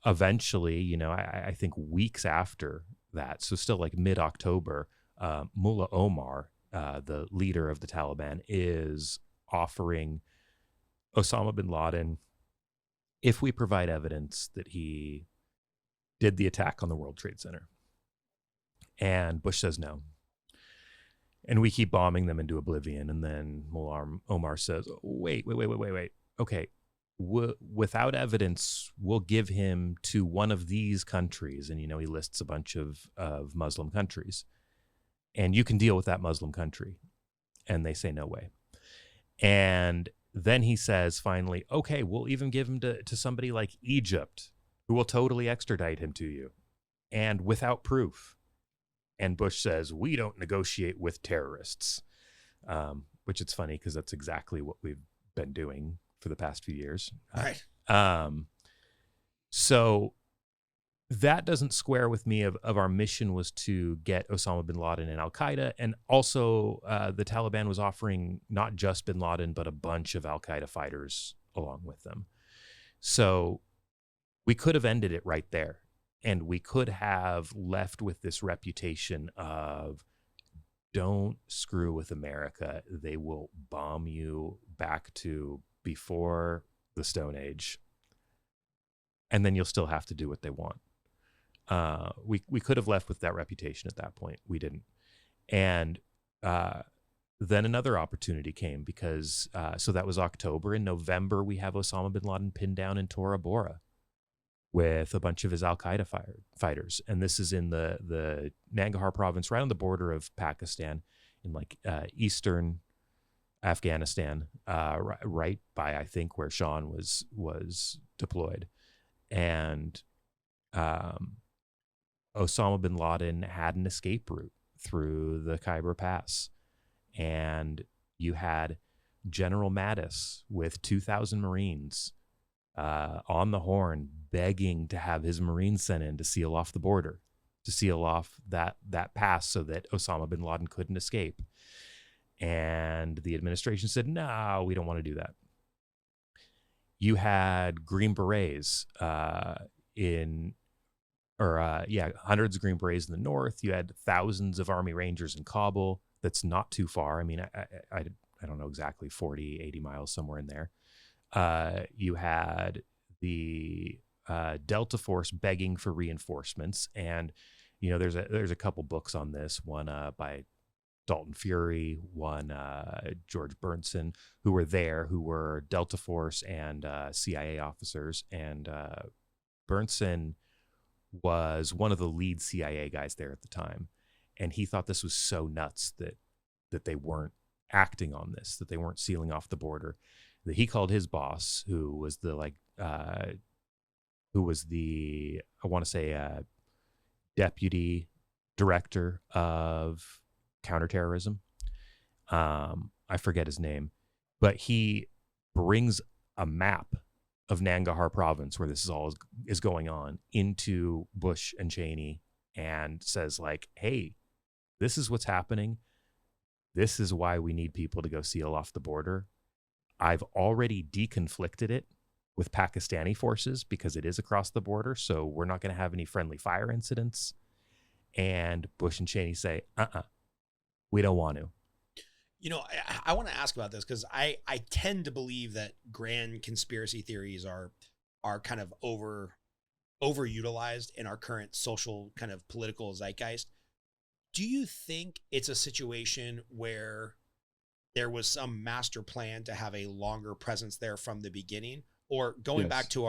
Speaker 3: eventually, I think weeks after that, so still like mid-October, Mullah Omar, the leader of the Taliban, is offering Osama bin Laden, if we provide evidence that he did the attack on the World Trade Center. And Bush says no. And we keep bombing them into oblivion. And then Mullah Omar says, wait. Okay, without evidence, we'll give him to one of these countries. And, he lists a bunch of Muslim countries. And you can deal with that Muslim country. And they say, no way. And then he says, finally, okay, we'll even give him to somebody like Egypt, who will totally extradite him to you. And without proof. And Bush says, we don't negotiate with terrorists, which it's funny because that's exactly what we've been doing for the past few years.
Speaker 1: Right.
Speaker 3: So that doesn't square with me of our mission was to get Osama bin Laden and Al Qaeda. And also the Taliban was offering not just bin Laden, but a bunch of Al Qaeda fighters along with them. So we could have ended it right there. And we could have left with this reputation of don't screw with America. They will bomb you back to before the Stone Age. And then you'll still have to do what they want. We could have left with that reputation at that point. We didn't. And then another opportunity came because, so that was October. In November, we have Osama bin Laden pinned down in Tora Bora with a bunch of his Al Qaeda fighters. And this is in the Nangarhar province, right on the border of Pakistan, in like eastern Afghanistan, right by, I think, where Sean was deployed. And Osama bin Laden had an escape route through the Khyber Pass. And you had General Mattis with 2,000 Marines on the horn, begging to have his Marines sent in to seal off the border, to seal off that pass so that Osama bin Laden couldn't escape. And the administration said, no, we don't want to do that. You had Green Berets hundreds of Green Berets in the north. You had thousands of Army Rangers in Kabul. That's not too far. I mean, I don't know exactly, 40, 80 miles, somewhere in there. You had the Delta Force begging for reinforcements, and there's a couple books on this. One by Dalton Fury, one George Burnson, who were Delta Force and CIA officers, and Burnson was one of the lead CIA guys there at the time, and he thought this was so nuts that they weren't acting on this, that they weren't sealing off the border. That he called his boss, who was I want to say deputy director of counterterrorism. I forget his name, but he brings a map of Nangarhar province where this is going on into Bush and Cheney and says like, hey, this is what's happening. This is why we need people to go seal off the border. I've already deconflicted it with Pakistani forces because it is across the border, so we're not going to have any friendly fire incidents. And Bush and Cheney say, we don't want to.
Speaker 1: I want to ask about this because I tend to believe that grand conspiracy theories are kind of overutilized in our current social kind of political zeitgeist. Do you think it's a situation where there was some master plan to have a longer presence there from the beginning? Or going back to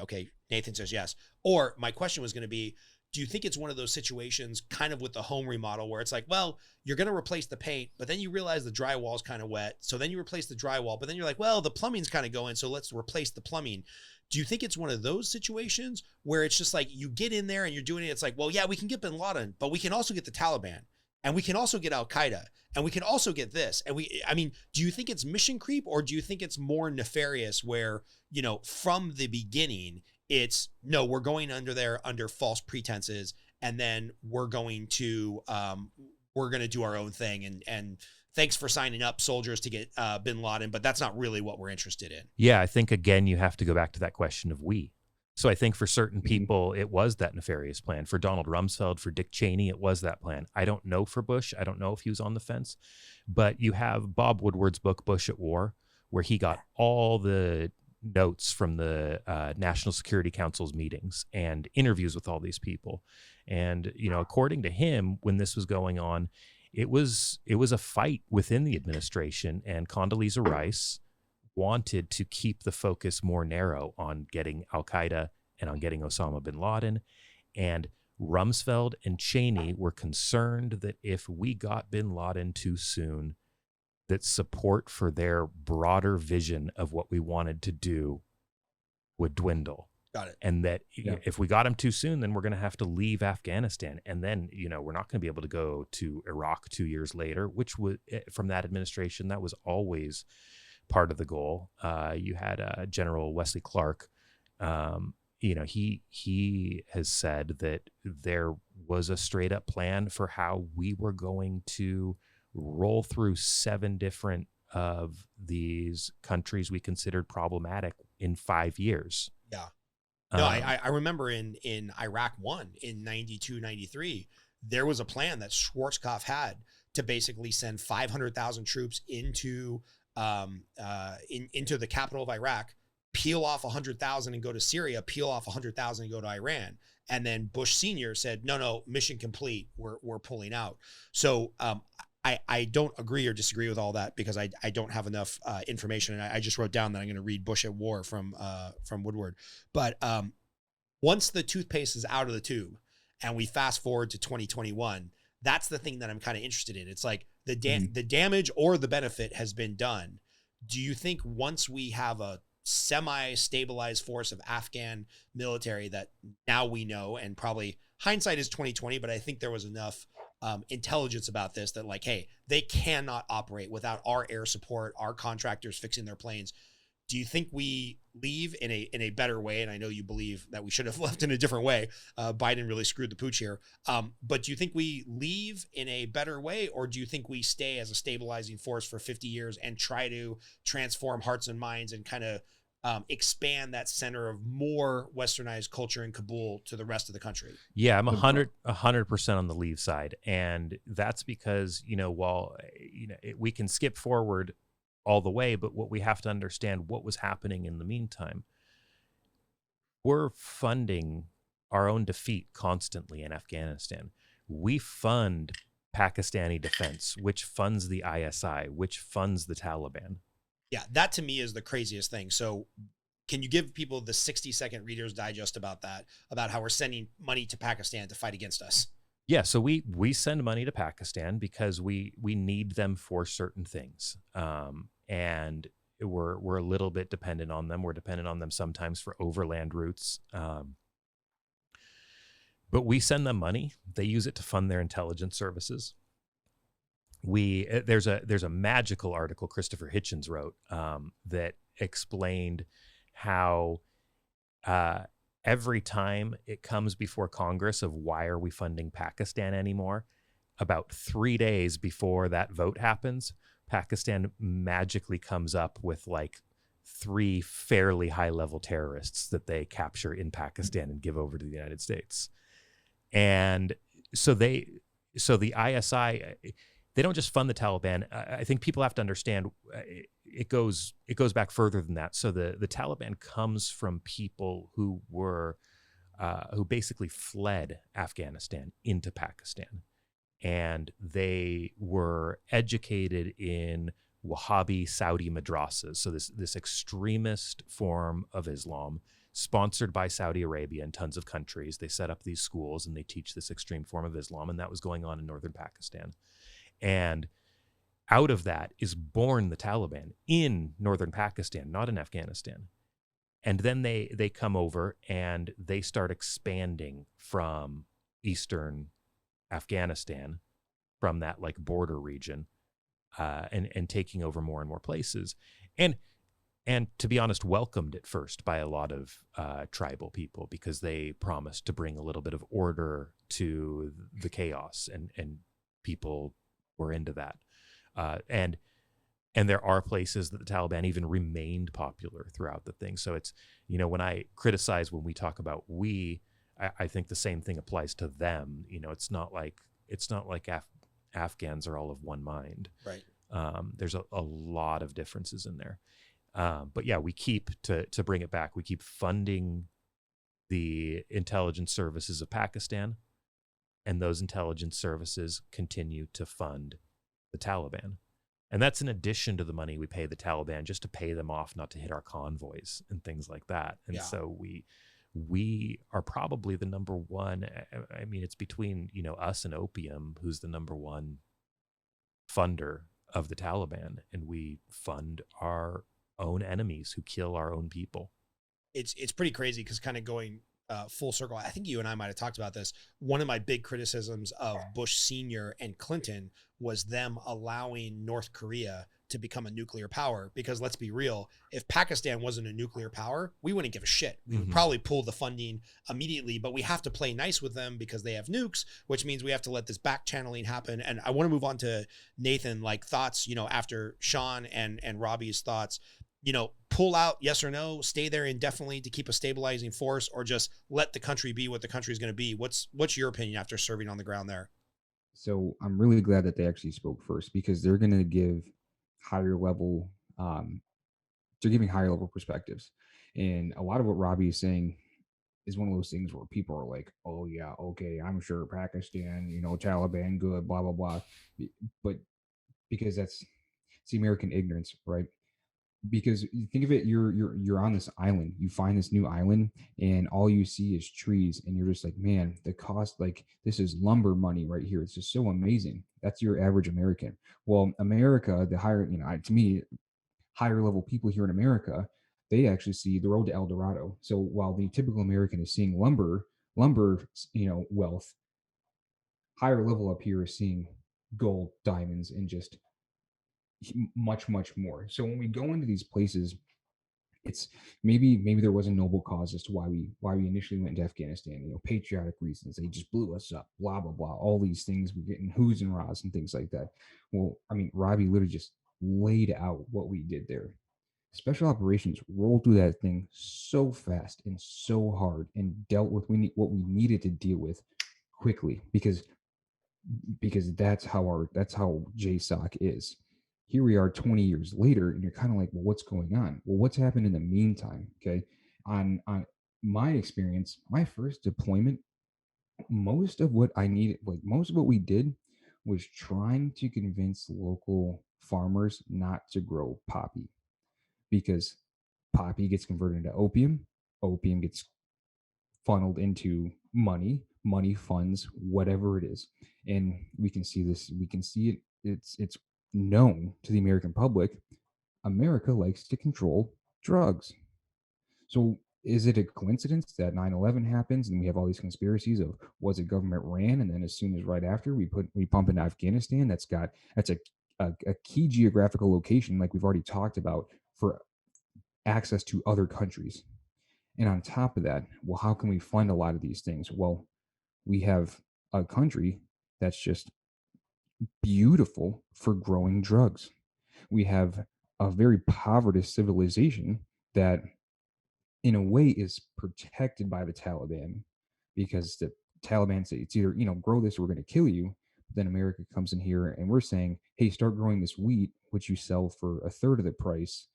Speaker 1: okay, Nathan says yes. Or my question was going to be, do you think it's one of those situations kind of with the home remodel where it's like, well, you're going to replace the paint, but then you realize the drywall is kind of wet. So then you replace the drywall, but then you're like, well, the plumbing's kind of going, so let's replace the plumbing. Do you think it's one of those situations where it's just like you get in there and you're doing it? It's like, well, yeah, we can get Bin Laden, but we can also get the Taliban, and we can also get Al Queda, and we can also get this. And do you think it's mission creep, or do you think it's more nefarious where, from the beginning, it's no, we're going under false pretenses, and then we're going to do our own thing, and thanks for signing up, soldiers, to get Bin Laden, but that's not really what we're interested in.
Speaker 3: Yeah, I think again you have to go back to that question of we. So I think for certain people it was that nefarious plan. For Donald Rumsfeld, for Dick Cheney, it was that plan. I don't know for Bush. I don't know if he was on the fence, but you have Bob Woodward's book Bush at War, where he got all the notes from the National Security Council's meetings and interviews with all these people. And, according to him, when this was going on, it was a fight within the administration, and Condoleezza Rice wanted to keep the focus more narrow on getting Al Qaeda and on getting Osama bin Laden. And Rumsfeld and Cheney were concerned that if we got bin Laden too soon, that support for their broader vision of what we wanted to do would dwindle.
Speaker 1: Got it.
Speaker 3: And that if we got him too soon, then we're going to have to leave Afghanistan. And then, we're not going to be able to go to Iraq 2 years later, which was, from that administration, that was always part of the goal. You had General Wesley Clark. He has said that there was a straight up plan for how we were going to roll through 7 different of these countries we considered problematic in 5 years.
Speaker 1: Yeah. No, I remember in Iraq 1 in 92, 93, there was a plan that Schwarzkopf had to basically send 500,000 troops into the capital of Iraq, peel off 100,000 and go to Syria, peel off 100,000 and go to Iran. And then Bush Sr. said, no, mission complete. We're pulling out. So I don't agree or disagree with all that because I don't have enough information. And I just wrote down that I'm going to read Bush at War from Woodward. But once the toothpaste is out of the tube and we fast forward to 2021, that's the thing that I'm kind of interested in. It's like the damage or the benefit has been done. Do you think once we have a semi-stabilized force of Afghan military that now we know, and probably hindsight is 2020, but I think there was enough intelligence about this that like, hey, they cannot operate without our air support, our contractors fixing their planes. Do you think we leave in a better way? And I know you believe that we should have left in a different way. Biden really screwed the pooch here. But do you think we leave in a better way, or do you think we stay as a stabilizing force for 50 years and try to transform hearts and minds and kind of expand that center of more westernized culture in Kabul to the rest of the country?
Speaker 3: Yeah, I'm 100% on the leave side. And that's because, while, we can skip forward all the way, but what we have to understand what was happening in the meantime. We're funding our own defeat constantly in Afghanistan. We fund Pakistani defense, which funds the ISI, which funds the Taliban.
Speaker 1: Yeah, that to me is the craziest thing. So can you give people the 60-second Reader's Digest about that, about how we're sending money to Pakistan to fight against us?
Speaker 3: Yeah, so we send money to Pakistan because we need them for certain things. And we're a little bit dependent on them. We're dependent on them sometimes for overland routes. But we send them money. They use it to fund their intelligence services. There's a magical article Christopher Hitchens wrote that explained how every time it comes before Congress of why are we funding Pakistan anymore, about 3 days before that vote happens, Pakistan magically comes up with like 3 fairly high-level terrorists that they capture in Pakistan and give over to the United States. And so the ISI, they don't just fund the Taliban. I think people have to understand it goes back further than that. So the Taliban comes from people who were who basically fled Afghanistan into Pakistan, and they were educated in Wahhabi Saudi madrasas. So this extremist form of Islam, sponsored by Saudi Arabia and tons of countries. They set up these schools and they teach this extreme form of Islam, and that was going on in northern Pakistan. And out of that is born the Taliban in northern Pakistan, not in Afghanistan. And then they come over and they start expanding from eastern Afghanistan, from that like border region, and taking over more and more places. And to be honest, welcomed at first by a lot of tribal people, because they promised to bring a little bit of order to the chaos, and people were into that. And there are places that the Taliban even remained popular throughout the thing. So it's, when I criticize when we talk about we, I think the same thing applies to them. It's not like Afghans are all of one mind.
Speaker 1: Right.
Speaker 3: There's a lot of differences in there. But yeah, we keep, to bring it back, we keep funding the intelligence services of Pakistan, and those intelligence services continue to fund the Taliban. And that's in addition to the money we pay the Taliban just to pay them off not to hit our convoys and things like that. And so we are probably the number one. I mean, it's between, us and opium, who's the number one funder of the Taliban. And we fund our own enemies who kill our own people.
Speaker 1: It's pretty crazy, because kind of going full circle, I think you and I might have talked about this. One of my big criticisms of Bush Sr. and Clinton was them allowing North Korea to become a nuclear power, because let's be real, if Pakistan wasn't a nuclear power, we wouldn't give a shit. We would probably pull the funding immediately, but we have to play nice with them because they have nukes, which means we have to let this back channeling happen. And I want to move on to Nathan, like thoughts, after Sean and Robbie's thoughts, pull out, yes or no, stay there indefinitely to keep a stabilizing force, or just let the country be what the country is going to be. What's your opinion after serving on the ground there?
Speaker 2: So I'm really glad that they actually spoke first, because they're going to give higher level, they're giving higher level perspectives. And a lot of what Robbie is saying is one of those things where people are like, oh yeah, okay, I'm sure Pakistan, Taliban, good, blah, blah, blah. But because it's the American ignorance, right? Because you think of it, you're on this island, you find this new island, and all you see is trees, and you're just like, man, the cost, like, this is lumber money right here. It's just so amazing. That's your average American. Well, America, the higher, to me, higher level people here in America, they actually see the road to El Dorado. So while the typical American is seeing lumber, wealth, higher level up here is seeing gold, diamonds, and just much, much more. So when we go into these places, it's maybe there was a noble cause as to why we initially went into Afghanistan. Patriotic reasons. They just blew us up. Blah blah blah. All these things, we're getting who's and rahs and things like that. Well, I mean, Robbie literally just laid out what we did there. Special operations rolled through that thing so fast and so hard, and dealt with what we needed to deal with quickly, because that's how JSOC is. Here we are 20 years later, and you're kind of like, well, what's going on? Well, what's happened in the meantime? Okay. On my experience, my first deployment, most of what we did was trying to convince local farmers not to grow poppy, because poppy gets converted into opium. Opium gets funneled into money funds whatever it is. And we can see it. It's known to the American public. America likes to control drugs. So is it a coincidence that 9/11 happens and we have all these conspiracies of, was it government ran, and then as soon as right after we pump into Afghanistan, that's a key geographical location, like we've already talked about, for access to other countries. And on top of that, well, how can we fund a lot of these things? Well, we have a country that's just beautiful for growing drugs. We have a very poverty civilization that, in a way, is protected by the Taliban, because the Taliban say it's either, grow this or we're going to kill you. Then America comes in here and we're saying, hey, start growing this wheat, which you sell for a third of the price.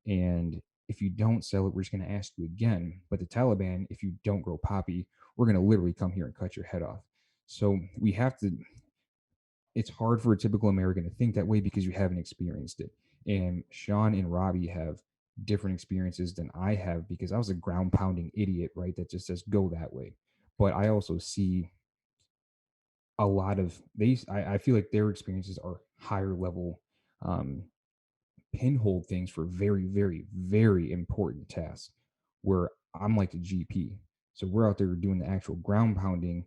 Speaker 2: And if you don't sell it, we're just going to ask you again. But the Taliban, if you don't grow poppy, we're going to literally come here and cut your head off. So we have to, it's hard for a typical American to think that way because you haven't experienced it. And Sean and Robbie have different experiences than I have because I was a ground pounding idiot, right? That just says go that way. But I also see a lot of I feel like their experiences are higher level um, pinhole things for very, very, very important tasks where I'm like the GP. So we're out there doing the actual ground pounding,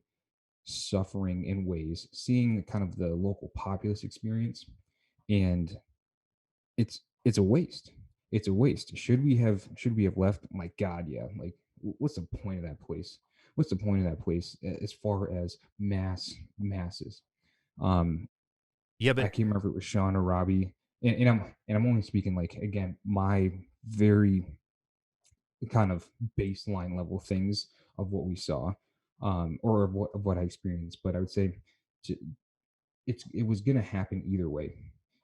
Speaker 2: suffering in ways, seeing kind of the local populace experience, and it's a waste. It's a waste. Should we have left? My God, yeah. Like, what's the point of that place? What's the point of that place as far as masses? Um,
Speaker 3: Yeah,
Speaker 2: I
Speaker 3: but
Speaker 2: can't remember if it was Sean or Robbie, and I'm only speaking like again my very kind of baseline level things of what we saw, or of what I experienced. But I would say it was going to happen either way.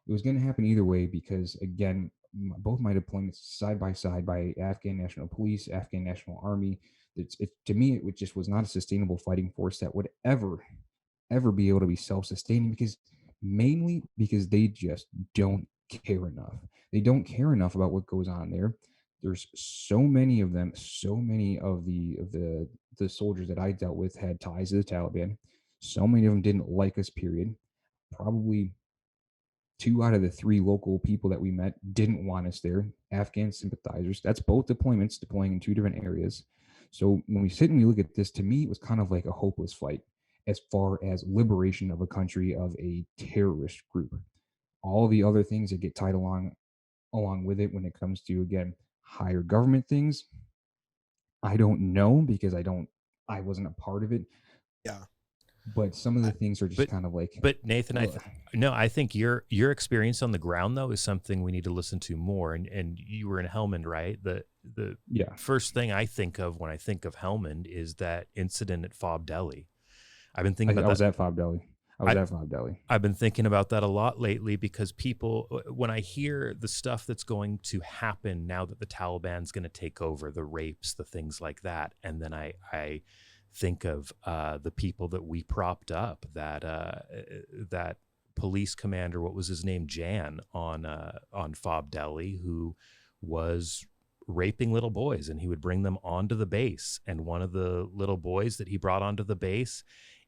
Speaker 2: It was going to happen either way because again, both my deployments side by side by Afghan National Police, Afghan National Army. To me, it just was not a sustainable fighting force that would ever be able to be self-sustaining because mainly because they just don't care enough. They don't care enough about what goes on there. There's so many of them, so many of the soldiers that I dealt with had ties to the Taliban. So many of them didn't like us, period. Probably 2 out of the 3 local people that we met didn't want us there. Afghan sympathizers. That's both deployments, deploying in 2 different areas. So when we sit and we look at this, to me, it was kind of like a hopeless fight as far as liberation of a country of a terrorist group. All the other things that get tied along with it when it comes to again higher government things, I don't know because I wasn't a part of it.
Speaker 1: Yeah.
Speaker 2: But some of the things are just
Speaker 3: but
Speaker 2: kind of like,
Speaker 3: but Nathan, I think your experience on the ground though is something we need to listen to more. And you were in Helmand, right? The
Speaker 2: yeah,
Speaker 3: first thing I think of when I think of Helmand is that incident at Fob Delhi. I've been thinking
Speaker 2: I
Speaker 3: about
Speaker 2: was
Speaker 3: that.
Speaker 2: at Fob Delhi.
Speaker 3: I've been thinking about that a lot lately because people, when I hear the stuff that's going to happen now that the Taliban's going to take over, the rapes, the things like that, and then I think of the people that we propped up, that police commander, what was his name, Jan on Fob Delhi, who was raping little boys, and he would bring them onto the base. And one of the little boys that he brought onto the base,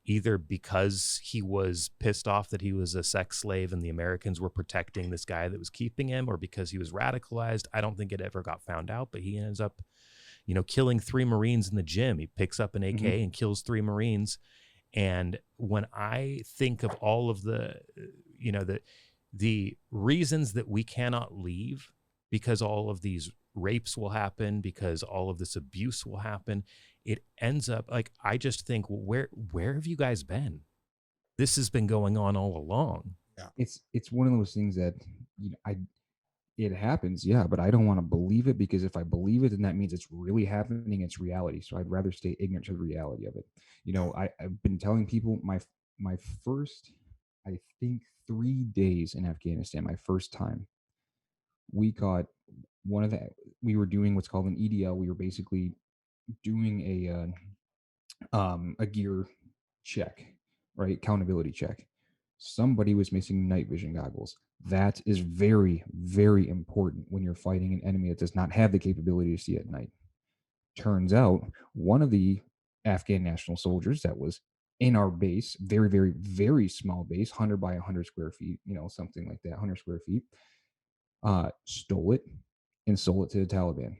Speaker 3: either because he was pissed off that he was a sex slave and the Americans were protecting this guy that was keeping him, or because he was radicalized, I don't think it ever got found out, but he ends up, killing 3 Marines in the gym. He picks up an AK
Speaker 2: Mhm.
Speaker 3: and kills 3 Marines. And when I think of all of the reasons that we cannot leave, because all of these rapes will happen, because all of this abuse will happen, it ends up like, I just think, well, where have you guys been? This has been going on all along.
Speaker 2: It's one of those things that it happens, yeah, but I don't want to believe it because if I believe it, then that means it's really happening. It's reality. So I'd rather stay ignorant to the reality of it. I've been telling people my first, I think 3 days in Afghanistan, my first time, we caught we were doing what's called an EDL. We were basically doing a gear check, right? Accountability check. Somebody was missing night vision goggles. That is very, very important when you're fighting an enemy that does not have the capability to see at night. Turns out one of the Afghan national soldiers that was in our base, very, very, very small base, 100 by 100 square feet, something like that, 100 square feet, stole it and sold it to the Taliban.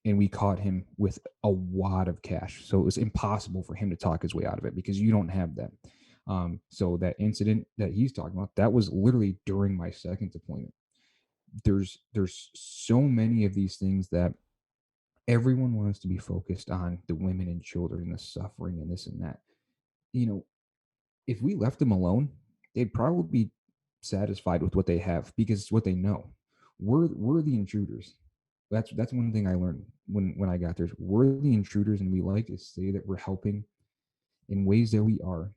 Speaker 2: And we caught him with a wad of cash. So it was impossible for him to talk his way out of it because you don't have that. So that incident that he's talking about, that was literally during my second deployment. There's so many of these things that everyone wants to be focused on the women and children, the suffering and this and that. If we left them alone, they'd probably be satisfied with what they have because it's what they know. We're the intruders. That's one thing I learned when I got there. We're the intruders, and we like to say that we're helping in ways that we are,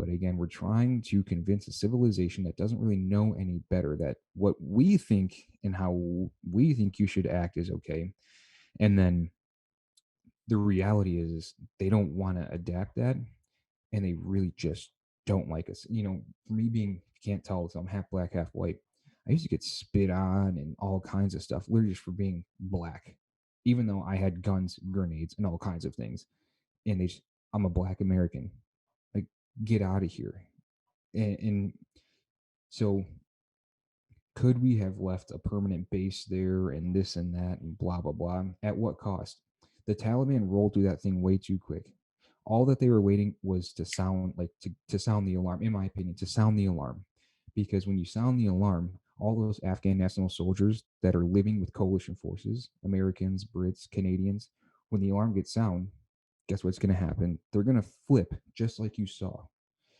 Speaker 2: But again, we're trying to convince a civilization that doesn't really know any better that what we think and how we think you should act is okay. And then the reality is they don't want to adapt that, and they really just don't like us. For me being, if you can't tell, so I'm half black, half white. I used to get spit on and all kinds of stuff, literally just for being black, even though I had guns, grenades, and all kinds of things. And I'm a black American. Like, get out of here. And so, could we have left a permanent base there and this and that and blah, blah, blah? At what cost? The Taliban rolled through that thing way too quick. All that they were waiting was to sound to sound the alarm, in my opinion, to sound the alarm. Because when you sound the alarm, all those Afghan national soldiers that are living with coalition forces, Americans, Brits, Canadians, when the alarm gets sound, guess what's going to happen? They're going to flip just like you saw.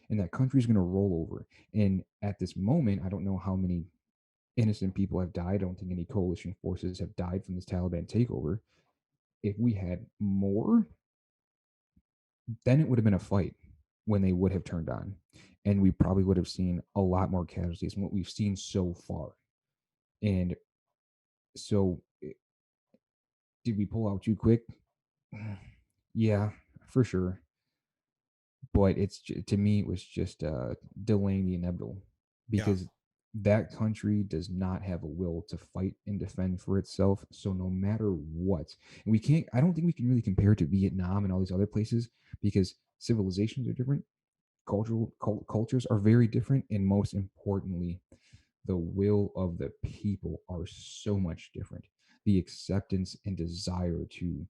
Speaker 2: And that country's going to roll over. And at this moment, I don't know how many innocent people have died. I don't think any coalition forces have died from this Taliban takeover. If we had more, then it would have been a fight when they would have turned on. And we probably would have seen a lot more casualties than what we've seen so far. And so, did we pull out too quick? Yeah, for sure. But to me, it was just delaying the inevitable, because that country does not have a will to fight and defend for itself. So no matter what, and I don't think we can really compare it to Vietnam and all these other places, because civilizations are different, cultures are very different, and most importantly, the will of the people are so much different. The acceptance and desire to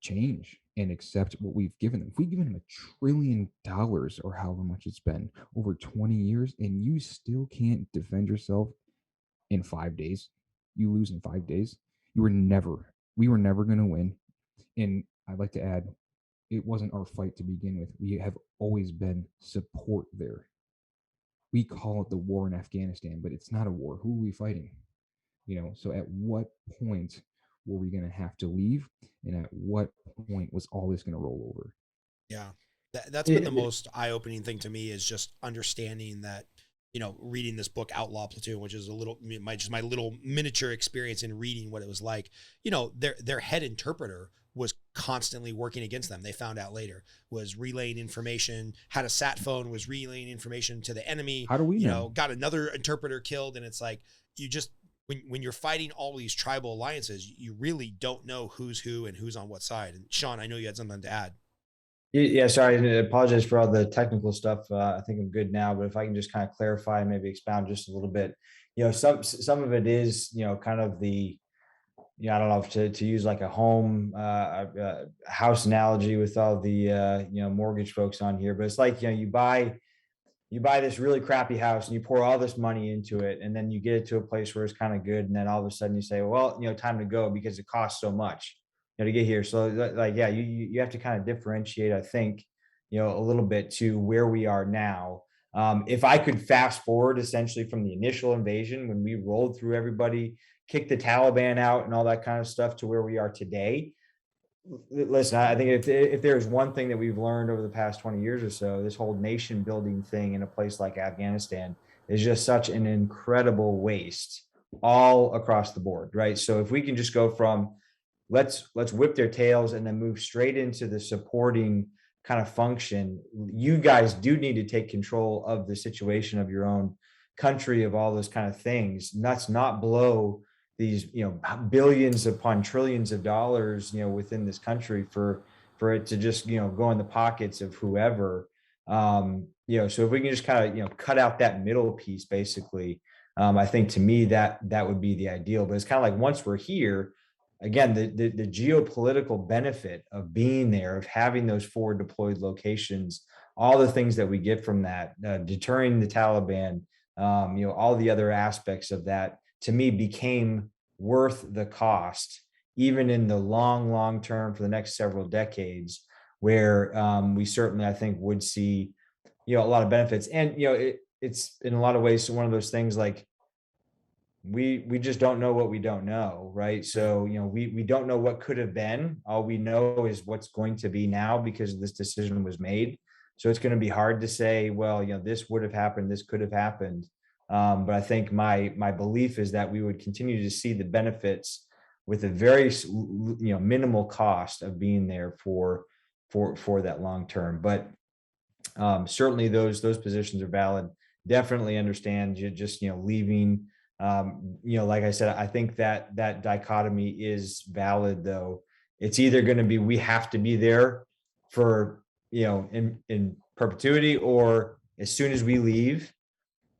Speaker 2: change and accept what we've given them. If we've given them $1 trillion or however much it's been over 20 years, and you still can't defend yourself in 5 days, you lose in 5 days, we were never going to win. And I'd like to add, it wasn't our fight to begin with. We have always been support there. We call it the war in Afghanistan, but it's not a war. Who are we fighting? So at what point were we going to have to leave? And at what point was all this going to roll over?
Speaker 1: Yeah. That's been the most eye-opening thing to me, is just understanding that, reading this book, Outlaw Platoon, which is my little miniature experience in reading what it was like. Their head interpreter was constantly working against them. They found out later, was relaying information, had a sat phone, was relaying information to the enemy.
Speaker 2: How do we know?
Speaker 1: Got another interpreter killed. And it's like, when you're fighting all these tribal alliances, you really don't know who's who and who's on what side. And Sean, I know you had something to add.
Speaker 4: Yeah, sorry, I apologize for all the technical stuff. I think I'm good now, but if I can just kind of clarify and maybe expound just a little bit. Some of it is, kind of the, I don't know if to use like a home house analogy with all the mortgage folks on here, but it's like, you buy this really crappy house and you pour all this money into it, and then you get it to a place where it's kind of good, and then all of a sudden you say, well, time to go because it costs so much to get here. So you have to kind of differentiate, I think, a little bit to where we are now. If I could fast forward essentially from the initial invasion, when we rolled through everybody, kicked the Taliban out and all that kind of stuff, to where we are today. Listen, I think if there's one thing that we've learned over the past 20 years or so, this whole nation building thing in a place like Afghanistan is just such an incredible waste all across the board, right? So if we can just go from let's whip their tails and then move straight into the supporting kind of function, you guys do need to take control of the situation of your own country, of all those kind of things. Let's not blow these billions upon trillions of dollars within this country for it to just go in the pockets of whoever. So if we can just kind of cut out that middle piece, basically, I think to me that would be the ideal. But it's kind of like, once we're here, again, the geopolitical benefit of being there, of having those forward deployed locations, all the things that we get from that, deterring the Taliban, all the other aspects of that, to me, became worth the cost, even in the long term, for the next several decades, where we certainly, I think, would see, a lot of benefits. And, it's in a lot of ways one of those things, like, we just don't know what we don't know, right? So, we don't know what could have been. All we know is what's going to be now, because this decision was made. So it's going to be hard to say, well, this would have happened, this could have happened. But I think my belief is that we would continue to see the benefits with a very minimal cost of being there for that long term. But certainly those positions are valid. Definitely understand you just leaving. Like I said, I think that dichotomy is valid, though. It's either going to be we have to be there for in perpetuity, or as soon as we leave,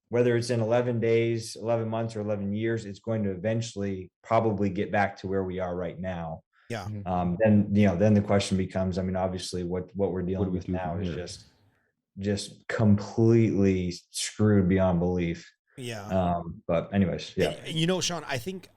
Speaker 4: whether it's in 11 days, 11 months, or 11 years, it's going to eventually probably get back to where we are right now.
Speaker 1: Yeah.
Speaker 4: Then the question becomes, I mean, obviously what we're dealing with now is just completely screwed beyond belief.
Speaker 1: Yeah.
Speaker 4: But anyways, yeah.
Speaker 1: Sean, I think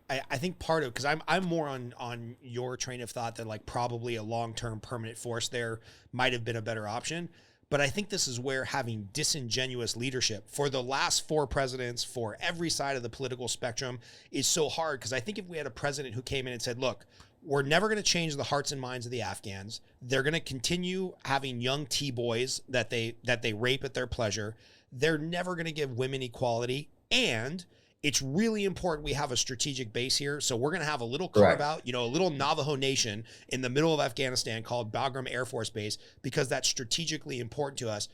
Speaker 1: part of, because I'm more on your train of thought that like probably a long-term permanent force there might have been a better option. But I think this is where having disingenuous leadership for the last 4 presidents, for every side of the political spectrum, is so hard. Because I think if we had a president who came in and said, look, we're never going to change the hearts and minds of the Afghans. They're going to continue having young T-boys that they rape at their pleasure. They're never going to give women equality. And it's really important we have a strategic base here. So we're going to have a little carve out, a little Navajo nation in the middle of Afghanistan called Bagram Air Force Base, because that's strategically important to us.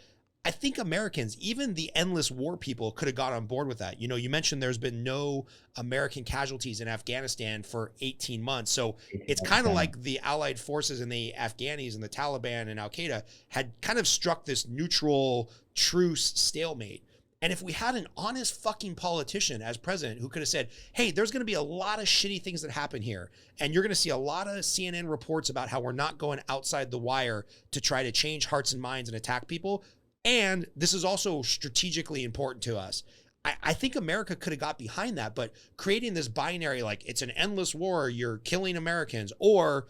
Speaker 1: I think Americans, even the endless war people, could have got on board with that. You mentioned there's been no American casualties in Afghanistan for 18 months. So it's kind of like the Allied forces and the Afghanis and the Taliban and Al Queda had kind of struck this neutral truce stalemate. And if we had an honest fucking politician as president who could have said, hey, there's going to be a lot of shitty things that happen here, and you're going to see a lot of CNN reports about how we're not going outside the wire to try to change hearts and minds and attack people, and this is also strategically important to us. I think America could have got behind that, but creating this binary, like it's an endless war, you're killing Americans, or,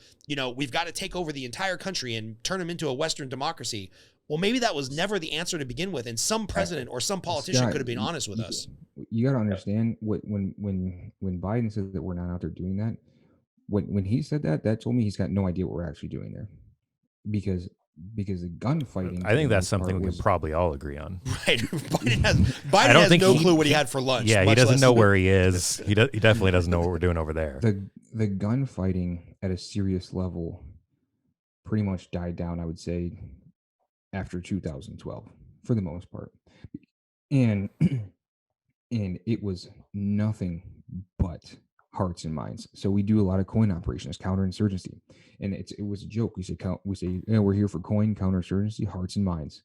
Speaker 1: we've got to take over the entire country and turn them into a Western democracy. Well, maybe that was never the answer to begin with, and some president or some politician could have been honest with us.
Speaker 2: You got to understand when Biden said that we're not out there doing that. When he said that told me he's got no idea what we're actually doing there, because the gunfighting.
Speaker 3: I think that's something we can probably all agree on.
Speaker 1: Right, Biden has no clue what he had for lunch.
Speaker 3: Yeah, he doesn't know where he is. He definitely doesn't know what we're doing over there.
Speaker 2: The gunfighting at a serious level pretty much died down, I would say, after 2012 for the most part, and it was nothing but hearts and minds. So we do a lot of coin operations, counterinsurgency, and it was a joke. We say we're here for coin, counterinsurgency, hearts and minds.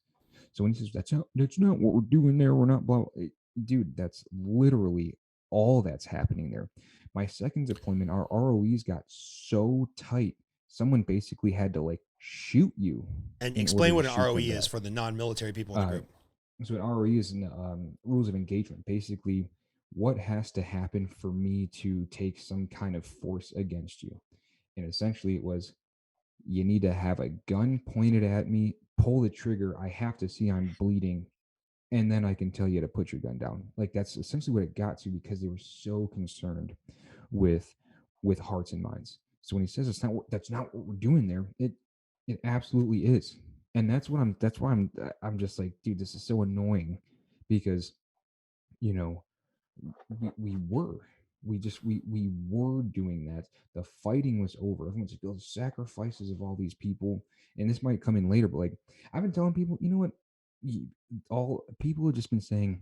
Speaker 2: So when he says that's not what we're doing there, we're not blah, blah. Dude, that's literally all that's happening there. My second deployment, our ROEs got so tight, someone basically had to shoot you.
Speaker 1: And explain what an ROE is for the non-military people in the group.
Speaker 2: So an ROE is rules of engagement. Basically, what has to happen for me to take some kind of force against you? And essentially it was, you need to have a gun pointed at me, pull the trigger, I have to see I'm bleeding, and then I can tell you to put your gun down. That's essentially what it got to, because they were so concerned with hearts and minds. So when he says that's not what we're doing there, it absolutely is. And that's why I'm just like, dude, this is so annoying, because we were doing that. The fighting was over. Everyone's like, the sacrifices of all these people, and this might come in later, but I've been telling people, what, all people have just been saying,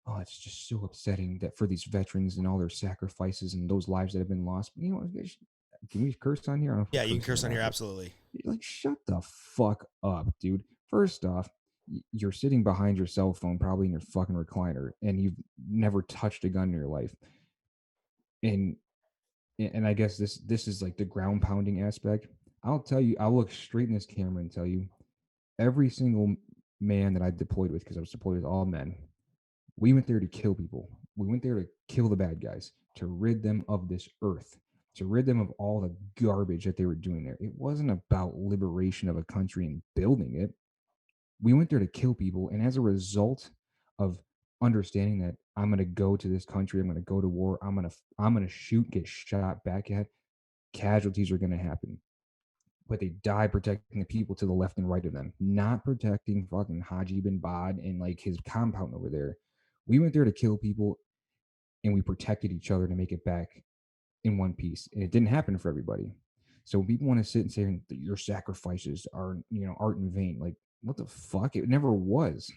Speaker 2: oh, it's just so upsetting that for these veterans and all their sacrifices and those lives that have been lost. But can we curse on here?
Speaker 1: Yeah, you can curse on here, absolutely.
Speaker 2: Shut the fuck up, dude. First off, you're sitting behind your cell phone, probably in your fucking recliner, and you've never touched a gun in your life. And I guess this is the ground pounding aspect. I'll tell you, I'll look straight in this camera and tell you, every single man that I deployed with, because I was deployed with all men, we went there to kill people. We went there to kill the bad guys, to rid them of this earth, to rid them of all the garbage that they were doing there. It wasn't about liberation of a country and building it. We went there to kill people. And as a result of understanding that I'm going to go to this country, I'm going to go to war, I'm going to shoot, get shot back at, casualties are going to happen. but they die protecting the people to the left and right of them, not protecting fucking Haji bin Bad and like his compound over there. We went there to kill people, and we protected each other to make it back in one piece. And it didn't happen for everybody. So when people want to sit and say that your sacrifices are, aren't in vain, like what the fuck? It never was,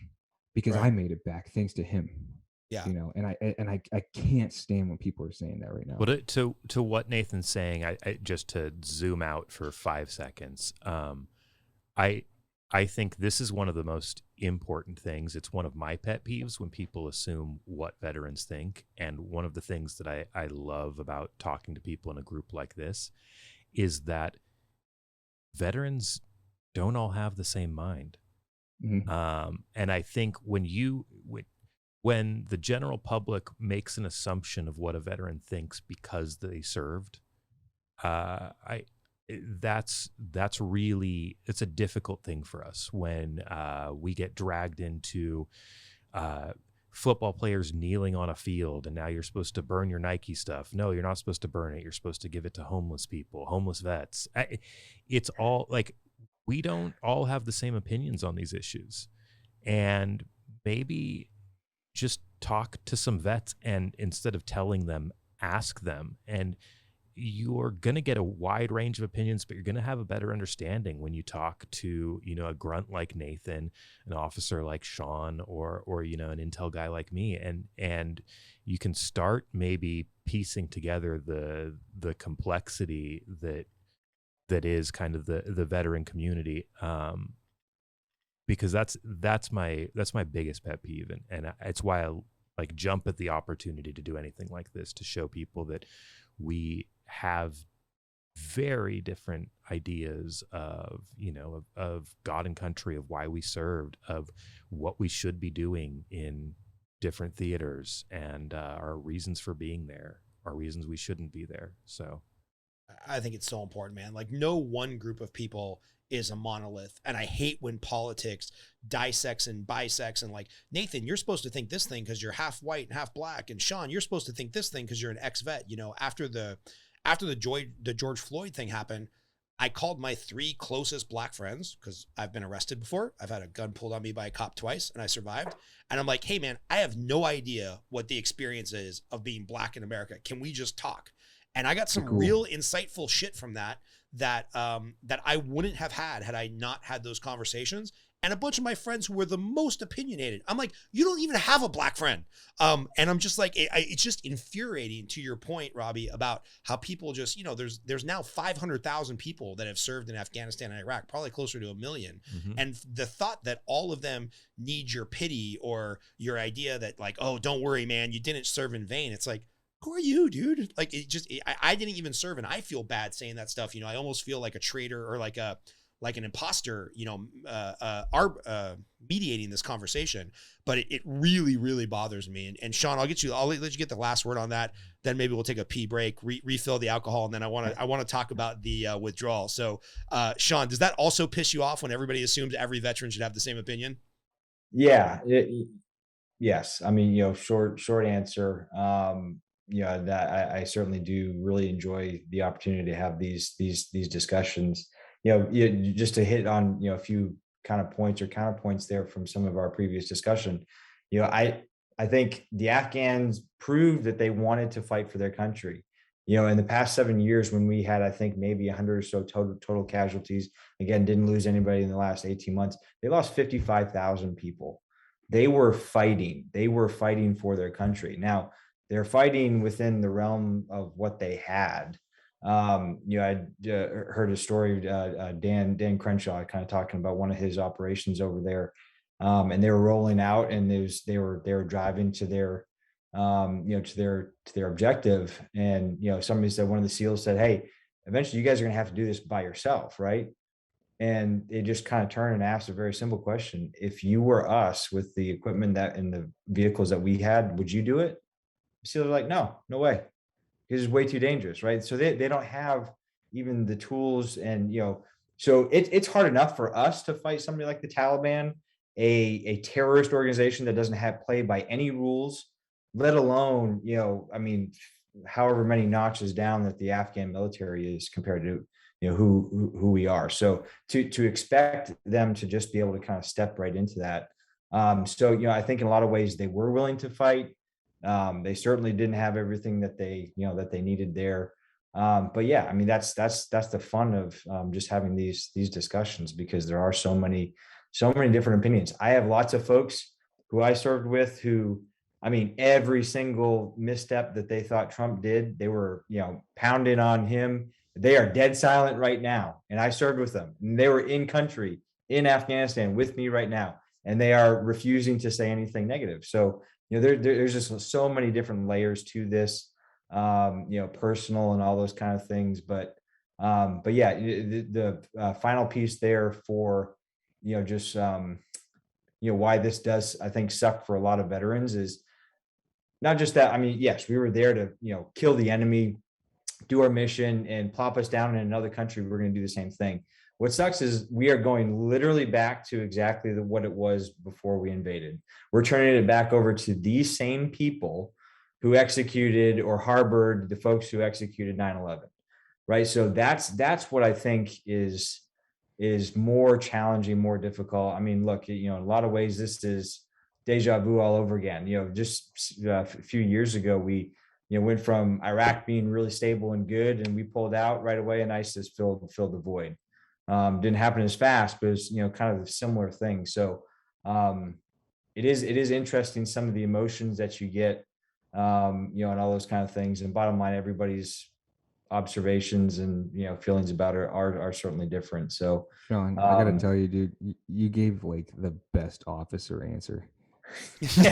Speaker 2: because
Speaker 1: Right.
Speaker 2: I made it back thanks to him.
Speaker 1: Yeah.
Speaker 2: And I can't stand when people are saying that right now.
Speaker 3: But to what Nathan's saying, I just to zoom out for 5 seconds, I think this is one of the most important things. It's one of my pet peeves when people assume what veterans think. And one of the things that I love about talking to people in a group like this is that veterans don't all have the same mind.
Speaker 2: Mhm.
Speaker 3: And I think when the general public makes an assumption of what a veteran thinks because they served, that's really, it's a difficult thing for us when we get dragged into football players kneeling on a field, and now you're supposed to burn your Nike stuff. No, you're not supposed to burn it. You're supposed to give it to homeless people, homeless vets. It's all like, we don't all have the same opinions on these issues, and maybe just talk to some vets, and instead of telling them, ask them. And you're going to get a wide range of opinions, but you're going to have a better understanding when you talk to, a grunt like Nathan, an officer like Sean, or an intel guy like me. And you can start maybe piecing together the complexity that is kind of the veteran community. Because that's my biggest pet peeve. And it's why I like jump at the opportunity to do anything like this, to show people that we have very different ideas of God and country, of why we served, of what we should be doing in different theaters, and our reasons for being there, our reasons we shouldn't be there. So
Speaker 1: I think it's so important, man. Like, no one group of people is a monolith. And I hate when politics dissects and bisects, and like, Nathan, you're supposed to think this thing because you're half white and half black. And Sean, you're supposed to think this thing because you're an ex-vet. After the George Floyd thing happened, I called my 3 closest black friends, because I've been arrested before. I've had a gun pulled on me by a cop twice, and I survived. And I'm like, hey man, I have no idea what the experience is of being black in America. Can we just talk? And I got some real insightful shit from that I wouldn't have had I not had those conversations. And a bunch of my friends who were the most opinionated, I'm like, you don't even have a black friend. And I'm just like, it's just infuriating, to your point, Robbie, about how people just, there's now 500,000 people that have served in Afghanistan and Iraq, probably closer to 1 million.
Speaker 3: mm-hmm.
Speaker 1: And the thought that all of them need your pity, or your idea that like, oh, don't worry, man, you didn't serve in vain. It's like, who are you, dude? Like, I didn't even serve, and I feel bad saying that stuff. I almost feel like a traitor, or like an imposter, mediating this conversation. But it really, really bothers me. And Sean, I'll let you get the last word on that. Then maybe we'll take a pee break, refill the alcohol, and then I want to talk about the withdrawal. So, Sean, does that also piss you off when everybody assumes every veteran should have the same opinion?
Speaker 4: Yeah. Yes. I mean, short answer. That I certainly do really enjoy the opportunity to have these discussions. Just to hit on a few kind of points or counterpoints there from some of our previous discussion. I think the Afghans proved that they wanted to fight for their country. In the past 7 years, when we had, I think, maybe 100 or so total casualties, again, didn't lose anybody in the last 18 months. They lost 55,000 people. They were fighting. They were fighting for their country. Now, they're fighting within the realm of what they had. I heard a story, Dan Crenshaw kind of talking about one of his operations over there, and they were rolling out, and they were driving to their, to their objective, and somebody said, one of the SEALs said, "Hey, eventually you guys are going to have to do this by yourself, right?" And they just kind of turned and asked a very simple question: if you were us with the equipment that and the vehicles that we had, would you do it? SEALs are like, no way, because it's way too dangerous, right? So they don't have even the tools, and so it's hard enough for us to fight somebody like the Taliban, a terrorist organization that doesn't have play by any rules, let alone I mean, however many notches down that the Afghan military is compared to who we are. So to expect them to just be able to kind of step right into that. So I think in a lot of ways they were willing to fight. They certainly didn't have everything that they needed there. But yeah, I mean, that's the fun of just having these discussions, because there are so many different opinions. I have lots of folks who I served with who, I mean, every single misstep that they thought Trump did, they were, pounding on him. They are dead silent right now. And I served with them, and they were in country in Afghanistan with me right now, and they are refusing to say anything negative. So, there's just so many different layers to this, personal and all those kind of things. But yeah, the final piece there for, just, why this does, I think, suck for a lot of veterans is not just that. I mean, yes, we were there to, kill the enemy, do our mission, and plop us down in another country. We're going to do the same thing. What sucks is we are going literally back to exactly what it was before we invaded. We're turning it back over to these same people who executed or harbored the folks who executed 9/11, right? So that's what I think is more challenging, more difficult. I mean, look, in a lot of ways, this is deja vu all over again. Just a few years ago, we went from Iraq being really stable and good, and we pulled out right away, and ISIS filled the void. Didn't happen as fast, but it's kind of a similar thing. So it is interesting, some of the emotions that you get, and all those kind of things. And bottom line, everybody's observations and feelings about it are certainly different. So
Speaker 2: Sean, I gotta tell you, dude, you gave like the best officer answer.
Speaker 4: Hey,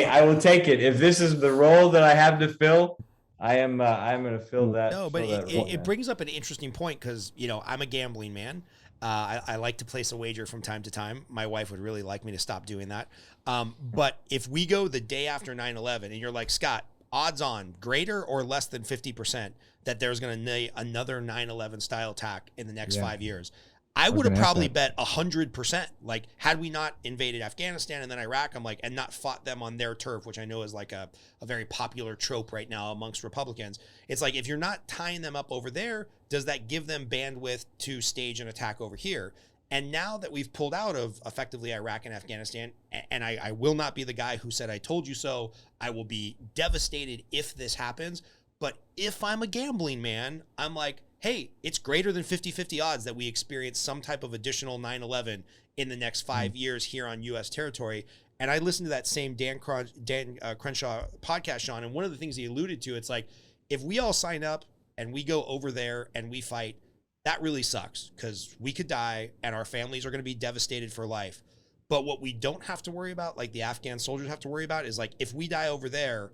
Speaker 4: I will take it. If this is the role that I have to fill, I'm going to fill that.
Speaker 1: No, but it brings up an interesting point, because I'm a gambling man. I like to place a wager from time to time. My wife would really like me to stop doing that. But if we go the day after 9/11 and you're like, Scott, odds on greater or less than 50% that there's going to be another 9/11 style attack in the next 5 years, I would have probably bet 100%. Like, had we not invaded Afghanistan and then Iraq, and not fought them on their turf, which I know is like a very popular trope right now amongst Republicans. It's like, if you're not tying them up over there, does that give them bandwidth to stage an attack over here? And now that we've pulled out of effectively Iraq and Afghanistan, and I will not be the guy who said, I told you so, I will be devastated if this happens. But if I'm a gambling man, I'm like, hey, it's greater than 50-50 odds that we experience some type of additional 9/11 in the next 5 years here on U.S. territory. And I listened to that same Dan Crenshaw podcast, Sean, and one of the things he alluded to, it's like, if we all sign up and we go over there and we fight, that really sucks, because we could die and our families are going to be devastated for life. But what we don't have to worry about, like the Afghan soldiers have to worry about, is like, if we die over there,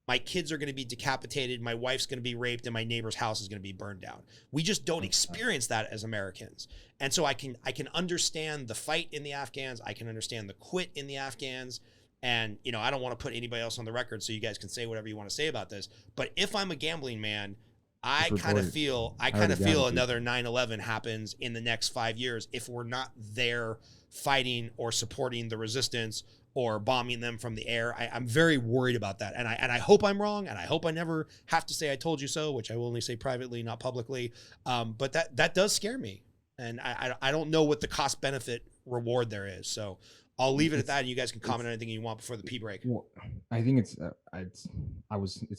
Speaker 1: my kids are going to be decapitated, my wife's going to be raped, and my neighbor's house is going to be burned down. We just don't experience that as Americans. And so I can understand the fight in the Afghans. I can understand the quit in the Afghans. And, I don't want to put anybody else on the record, so you guys can say whatever you want to say about this. But if I'm a gambling man, I kind of feel another 9/11 happens in the next 5 years if we're not there fighting or supporting the resistance or bombing them from the air. I'm very worried about that. And I hope I'm wrong, and I hope I never have to say I told you so, which I will only say privately, not publicly. But that does scare me. And I don't know what the cost benefit reward there is. So I'll leave it at that, and you guys can comment on anything you want before the pee break.
Speaker 2: Well, I think it's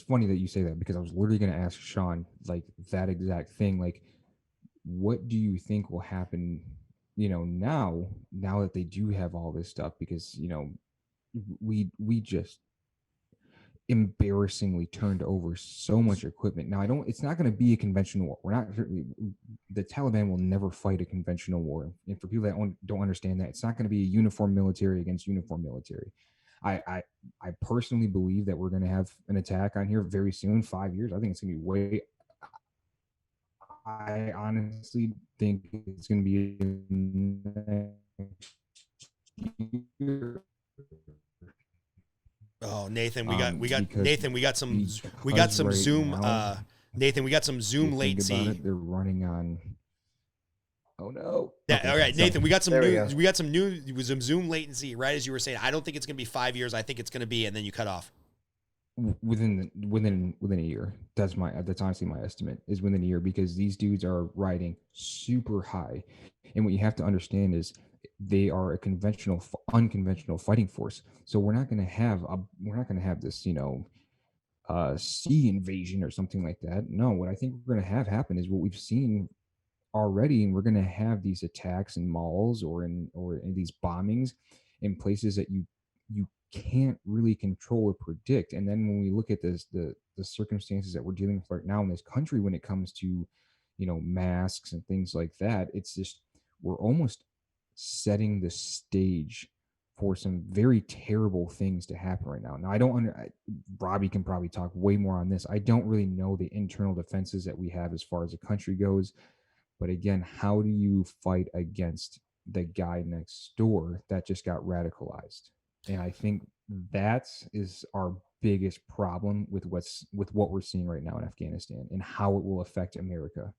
Speaker 2: funny that you say that, because I was literally going to ask Sean like that exact thing. Like, what do you think will happen, now that they do have all this stuff? Because, we just embarrassingly turned over so much equipment. Now, it's not going to be a conventional war. The Taliban will never fight a conventional war. And for people that don't understand that, it's not going to be a uniform military against uniform military. I personally believe that we're going to have an attack on here very soon, 5 years. I think it's going to be way. I honestly think it's going to be next year.
Speaker 1: Oh, Nathan, we got some Zoom.
Speaker 2: Now,
Speaker 1: Nathan, we got some Zoom latency.
Speaker 2: They're running on. Oh no!
Speaker 1: Yeah,
Speaker 2: okay,
Speaker 1: all right, Nathan, we got some
Speaker 4: There
Speaker 1: some Zoom latency. Right as you were saying, I don't think it's going to be 5 years. I think it's going to be, and then you cut off.
Speaker 2: within a year. That's honestly my estimate, is within a year, because these dudes are riding super high, and what you have to understand is they are a unconventional fighting force. So we're not going to have this, sea invasion or something like that. No, what I think we're going to have happen is what we've seen already, and we're going to have these attacks in malls or in these bombings in places that you can't really control or predict. And then when we look at the circumstances that we're dealing with right now in this country when it comes to masks and things like that, it's just, we're almost setting the stage for some very terrible things to happen right now. Now, Robbie can probably talk way more on this. I don't really know the internal defenses that we have as far as the country goes. But again, how do you fight against the guy next door that just got radicalized? And I think that is our biggest problem with what we're seeing right now in Afghanistan and how it will affect America.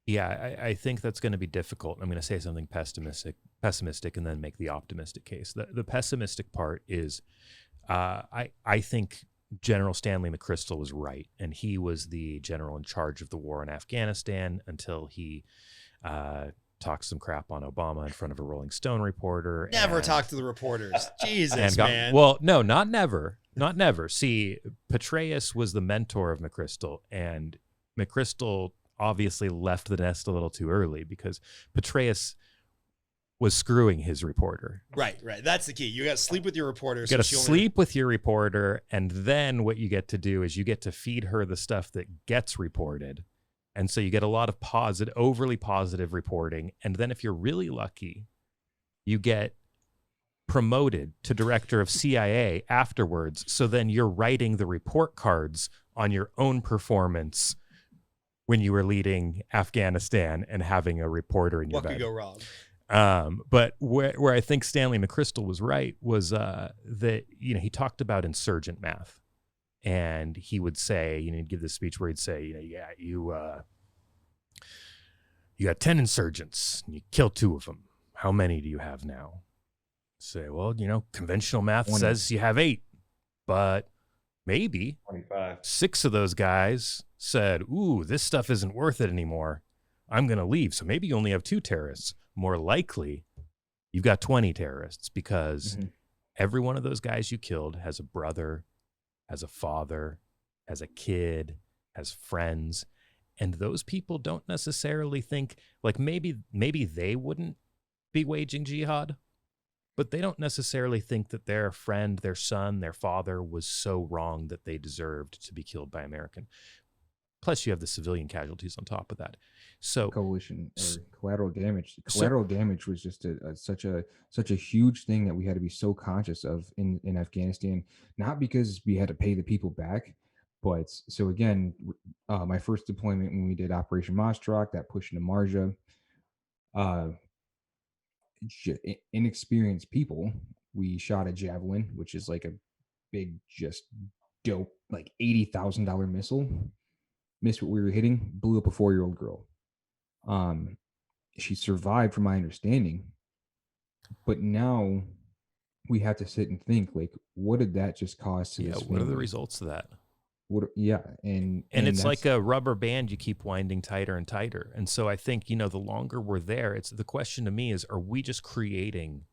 Speaker 3: Yeah, I think that's going to be difficult. I'm going to say something pessimistic, and then make the optimistic case. The pessimistic part is, I think General Stanley McChrystal was right, and he was the general in charge of the war in Afghanistan until he talked some crap on Obama in front of a Rolling Stone reporter.
Speaker 1: Never talk to the reporters. Jesus, man.
Speaker 3: Well, no, not never. Not never. See, Petraeus was the mentor of McChrystal, and McChrystal obviously left the nest a little too early because Petraeus was screwing his reporter.
Speaker 1: Right. That's the key. You got to sleep with your reporter.
Speaker 3: You got to sleep with your reporter, and then what you get to do is you get to feed her the stuff that gets reported. And so you get a lot of overly positive reporting. And then if you're really lucky, you get promoted to director of CIA afterwards. So then you're writing the report cards on your own performance when you were leading Afghanistan and having a reporter in your bed.
Speaker 1: What could go wrong?
Speaker 3: But where I think Stanley McChrystal was right was that, he talked about insurgent math. And he would say, he'd give this speech where he'd say, you got 10 insurgents and you killed 2 of them. How many do you have now? Say, well, conventional math
Speaker 2: 20.
Speaker 3: says you have 8, but maybe
Speaker 4: 25.
Speaker 3: 6 of those guys said, ooh, this stuff isn't worth it anymore. I'm going to leave. So maybe you only have 2 terrorists. More likely, you've got 20 terrorists because every one of those guys you killed has a brother, has a father, has a kid, has friends. And those people don't necessarily think, like maybe they wouldn't be waging jihad, but they don't necessarily think that their friend, their son, their father was so wrong that they deserved to be killed by American. Plus, you have the civilian casualties on top of that. So
Speaker 2: coalition or collateral damage. Collateral damage was just such a huge thing that we had to be so conscious of in Afghanistan. Not because we had to pay the people back, but so again, my first deployment when we did Operation Mostrock, that push into Marja, inexperienced people. We shot a Javelin, which is like a big, just dope, like $80,000 missile. Missed what we were hitting, blew up a 4-year-old girl. She survived from my understanding, but now we have to sit and think, like, what did that just cost to this
Speaker 3: what are the
Speaker 2: family?
Speaker 3: results of that?
Speaker 2: And
Speaker 3: it's like a rubber band you keep winding tighter and tighter. And so I think, the longer we're there, it's the question to me is, are we just creating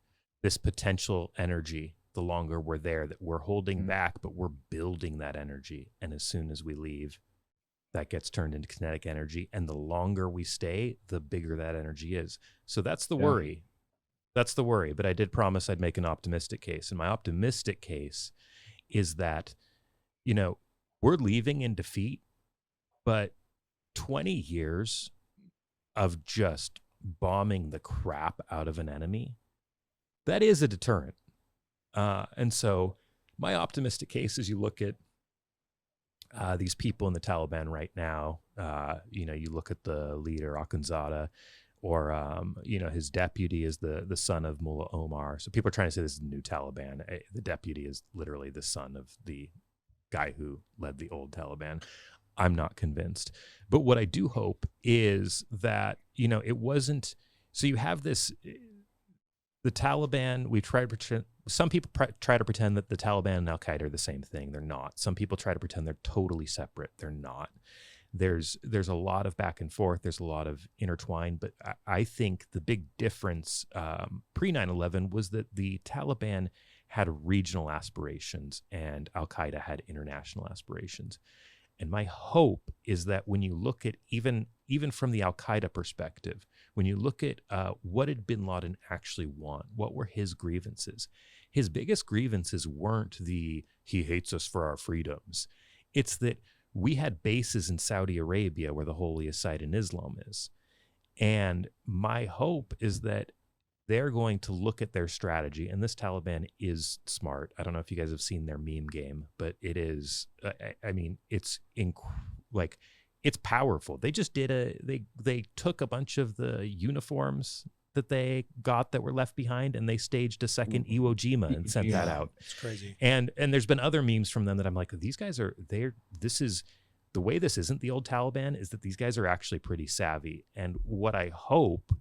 Speaker 3: this potential energy the longer we're there that we're holding back, but we're building that energy. And as soon as we leave, that gets turned into kinetic energy. And the longer we stay, the bigger that energy is. So that's the worry. That's the worry. But I did promise I'd make an optimistic case. And my optimistic case is that, we're leaving in defeat, but 20 years of just bombing the crap out of an enemy, that is a deterrent. And so my optimistic case is you look at these people in the Taliban right now, you look at the leader, Akhundzada, or, his deputy is the son of Mullah Omar. So people are trying to say this is the new Taliban. The deputy is literally the son of the guy who led the old Taliban. I'm not convinced. But what I do hope is that, it wasn't, so you have this, the Taliban, we've tried some people try to pretend that the Taliban and Al Qaeda are the same thing. They're not. Some people try to pretend they're totally separate. They're not. There's a lot of back and forth. There's a lot of intertwine. But I think the big difference pre 9/11 was that the Taliban had regional aspirations and Al Qaeda had international aspirations. And my hope is that when you look at even from the Al Qaeda perspective, when you look at what did Bin Laden actually want, what were his grievances? His biggest grievances weren't he hates us for our freedoms. It's that we had bases in Saudi Arabia where the holiest site in Islam is. And my hope is that they're going to look at their strategy, and this Taliban is smart. I don't know if you guys have seen their meme game, but it is, it's it's powerful. They just they took a bunch of the uniforms that they got that were left behind, and they staged a second Iwo Jima and sent that out.
Speaker 1: It's crazy.
Speaker 3: And there's been other memes from them that I'm like, these guys this is the way this isn't the old Taliban, is that these guys are actually pretty savvy. And what I hope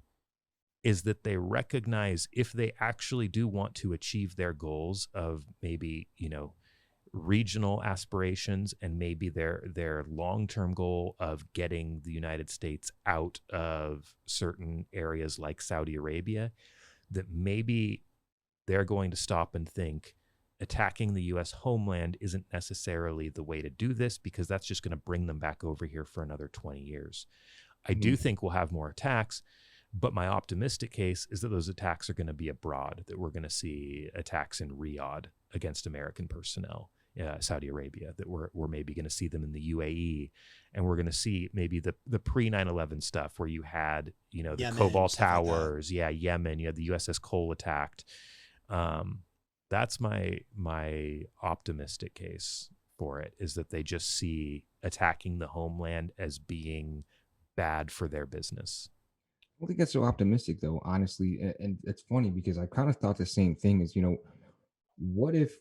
Speaker 3: is that they recognize if they actually do want to achieve their goals of maybe, regional aspirations and maybe their long-term goal of getting the United States out of certain areas like Saudi Arabia, that maybe they're going to stop and think attacking the U.S. homeland isn't necessarily the way to do this, because that's just going to bring them back over here for another 20 years. I do think we'll have more attacks, but my optimistic case is that those attacks are going to be abroad, that we're going to see attacks in Riyadh against American personnel, Saudi Arabia, that we're maybe going to see them in the UAE, and we're going to see maybe the pre 9/11 stuff where you had, the
Speaker 1: Yemen,
Speaker 3: Cobalt
Speaker 1: stuff like that.
Speaker 3: Towers, Yemen, you had the USS Cole attacked. That's my optimistic case for it, is that they just see attacking the homeland as being bad for their business.
Speaker 2: I don't think that's so optimistic, though, honestly. And it's funny because I kind of thought the same thing as, what if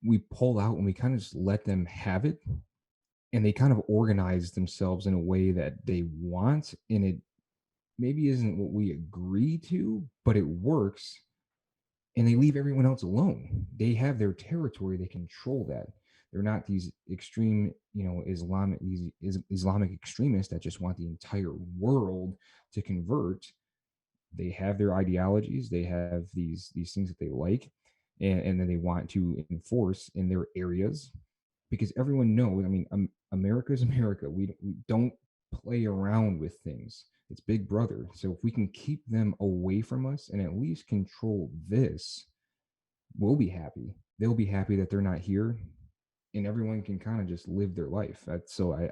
Speaker 2: we pull out and we kind of just let them have it, and they kind of organize themselves in a way that they want, and it maybe isn't what we agree to, but it works, and they leave everyone else alone. They have their territory. They control that. They're not these extreme, Islamic extremists that just want the entire world to convert. They have their ideologies. They have these things that they like, and then they want to enforce in their areas, because everyone knows. America is America. We don't play around with things. It's Big Brother. So if we can keep them away from us and at least control this, we'll be happy. They'll be happy that they're not here, and everyone can kind of just live their life.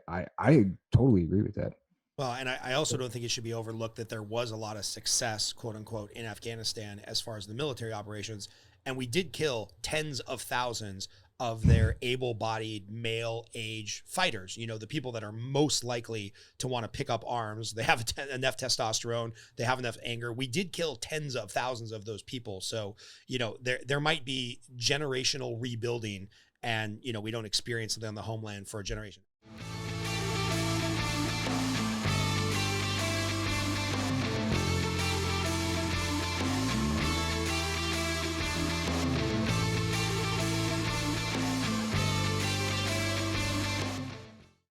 Speaker 2: I totally agree with that.
Speaker 1: Well, and I also don't think it should be overlooked that there was a lot of success, quote unquote, in Afghanistan as far as the military operations. And we did kill tens of thousands of their able-bodied male age fighters, the people that are most likely to want to pick up arms. They have enough testosterone. They have enough anger. We did kill tens of thousands of those people. So, there might be generational rebuilding, and, we don't experience it on the homeland for a generation.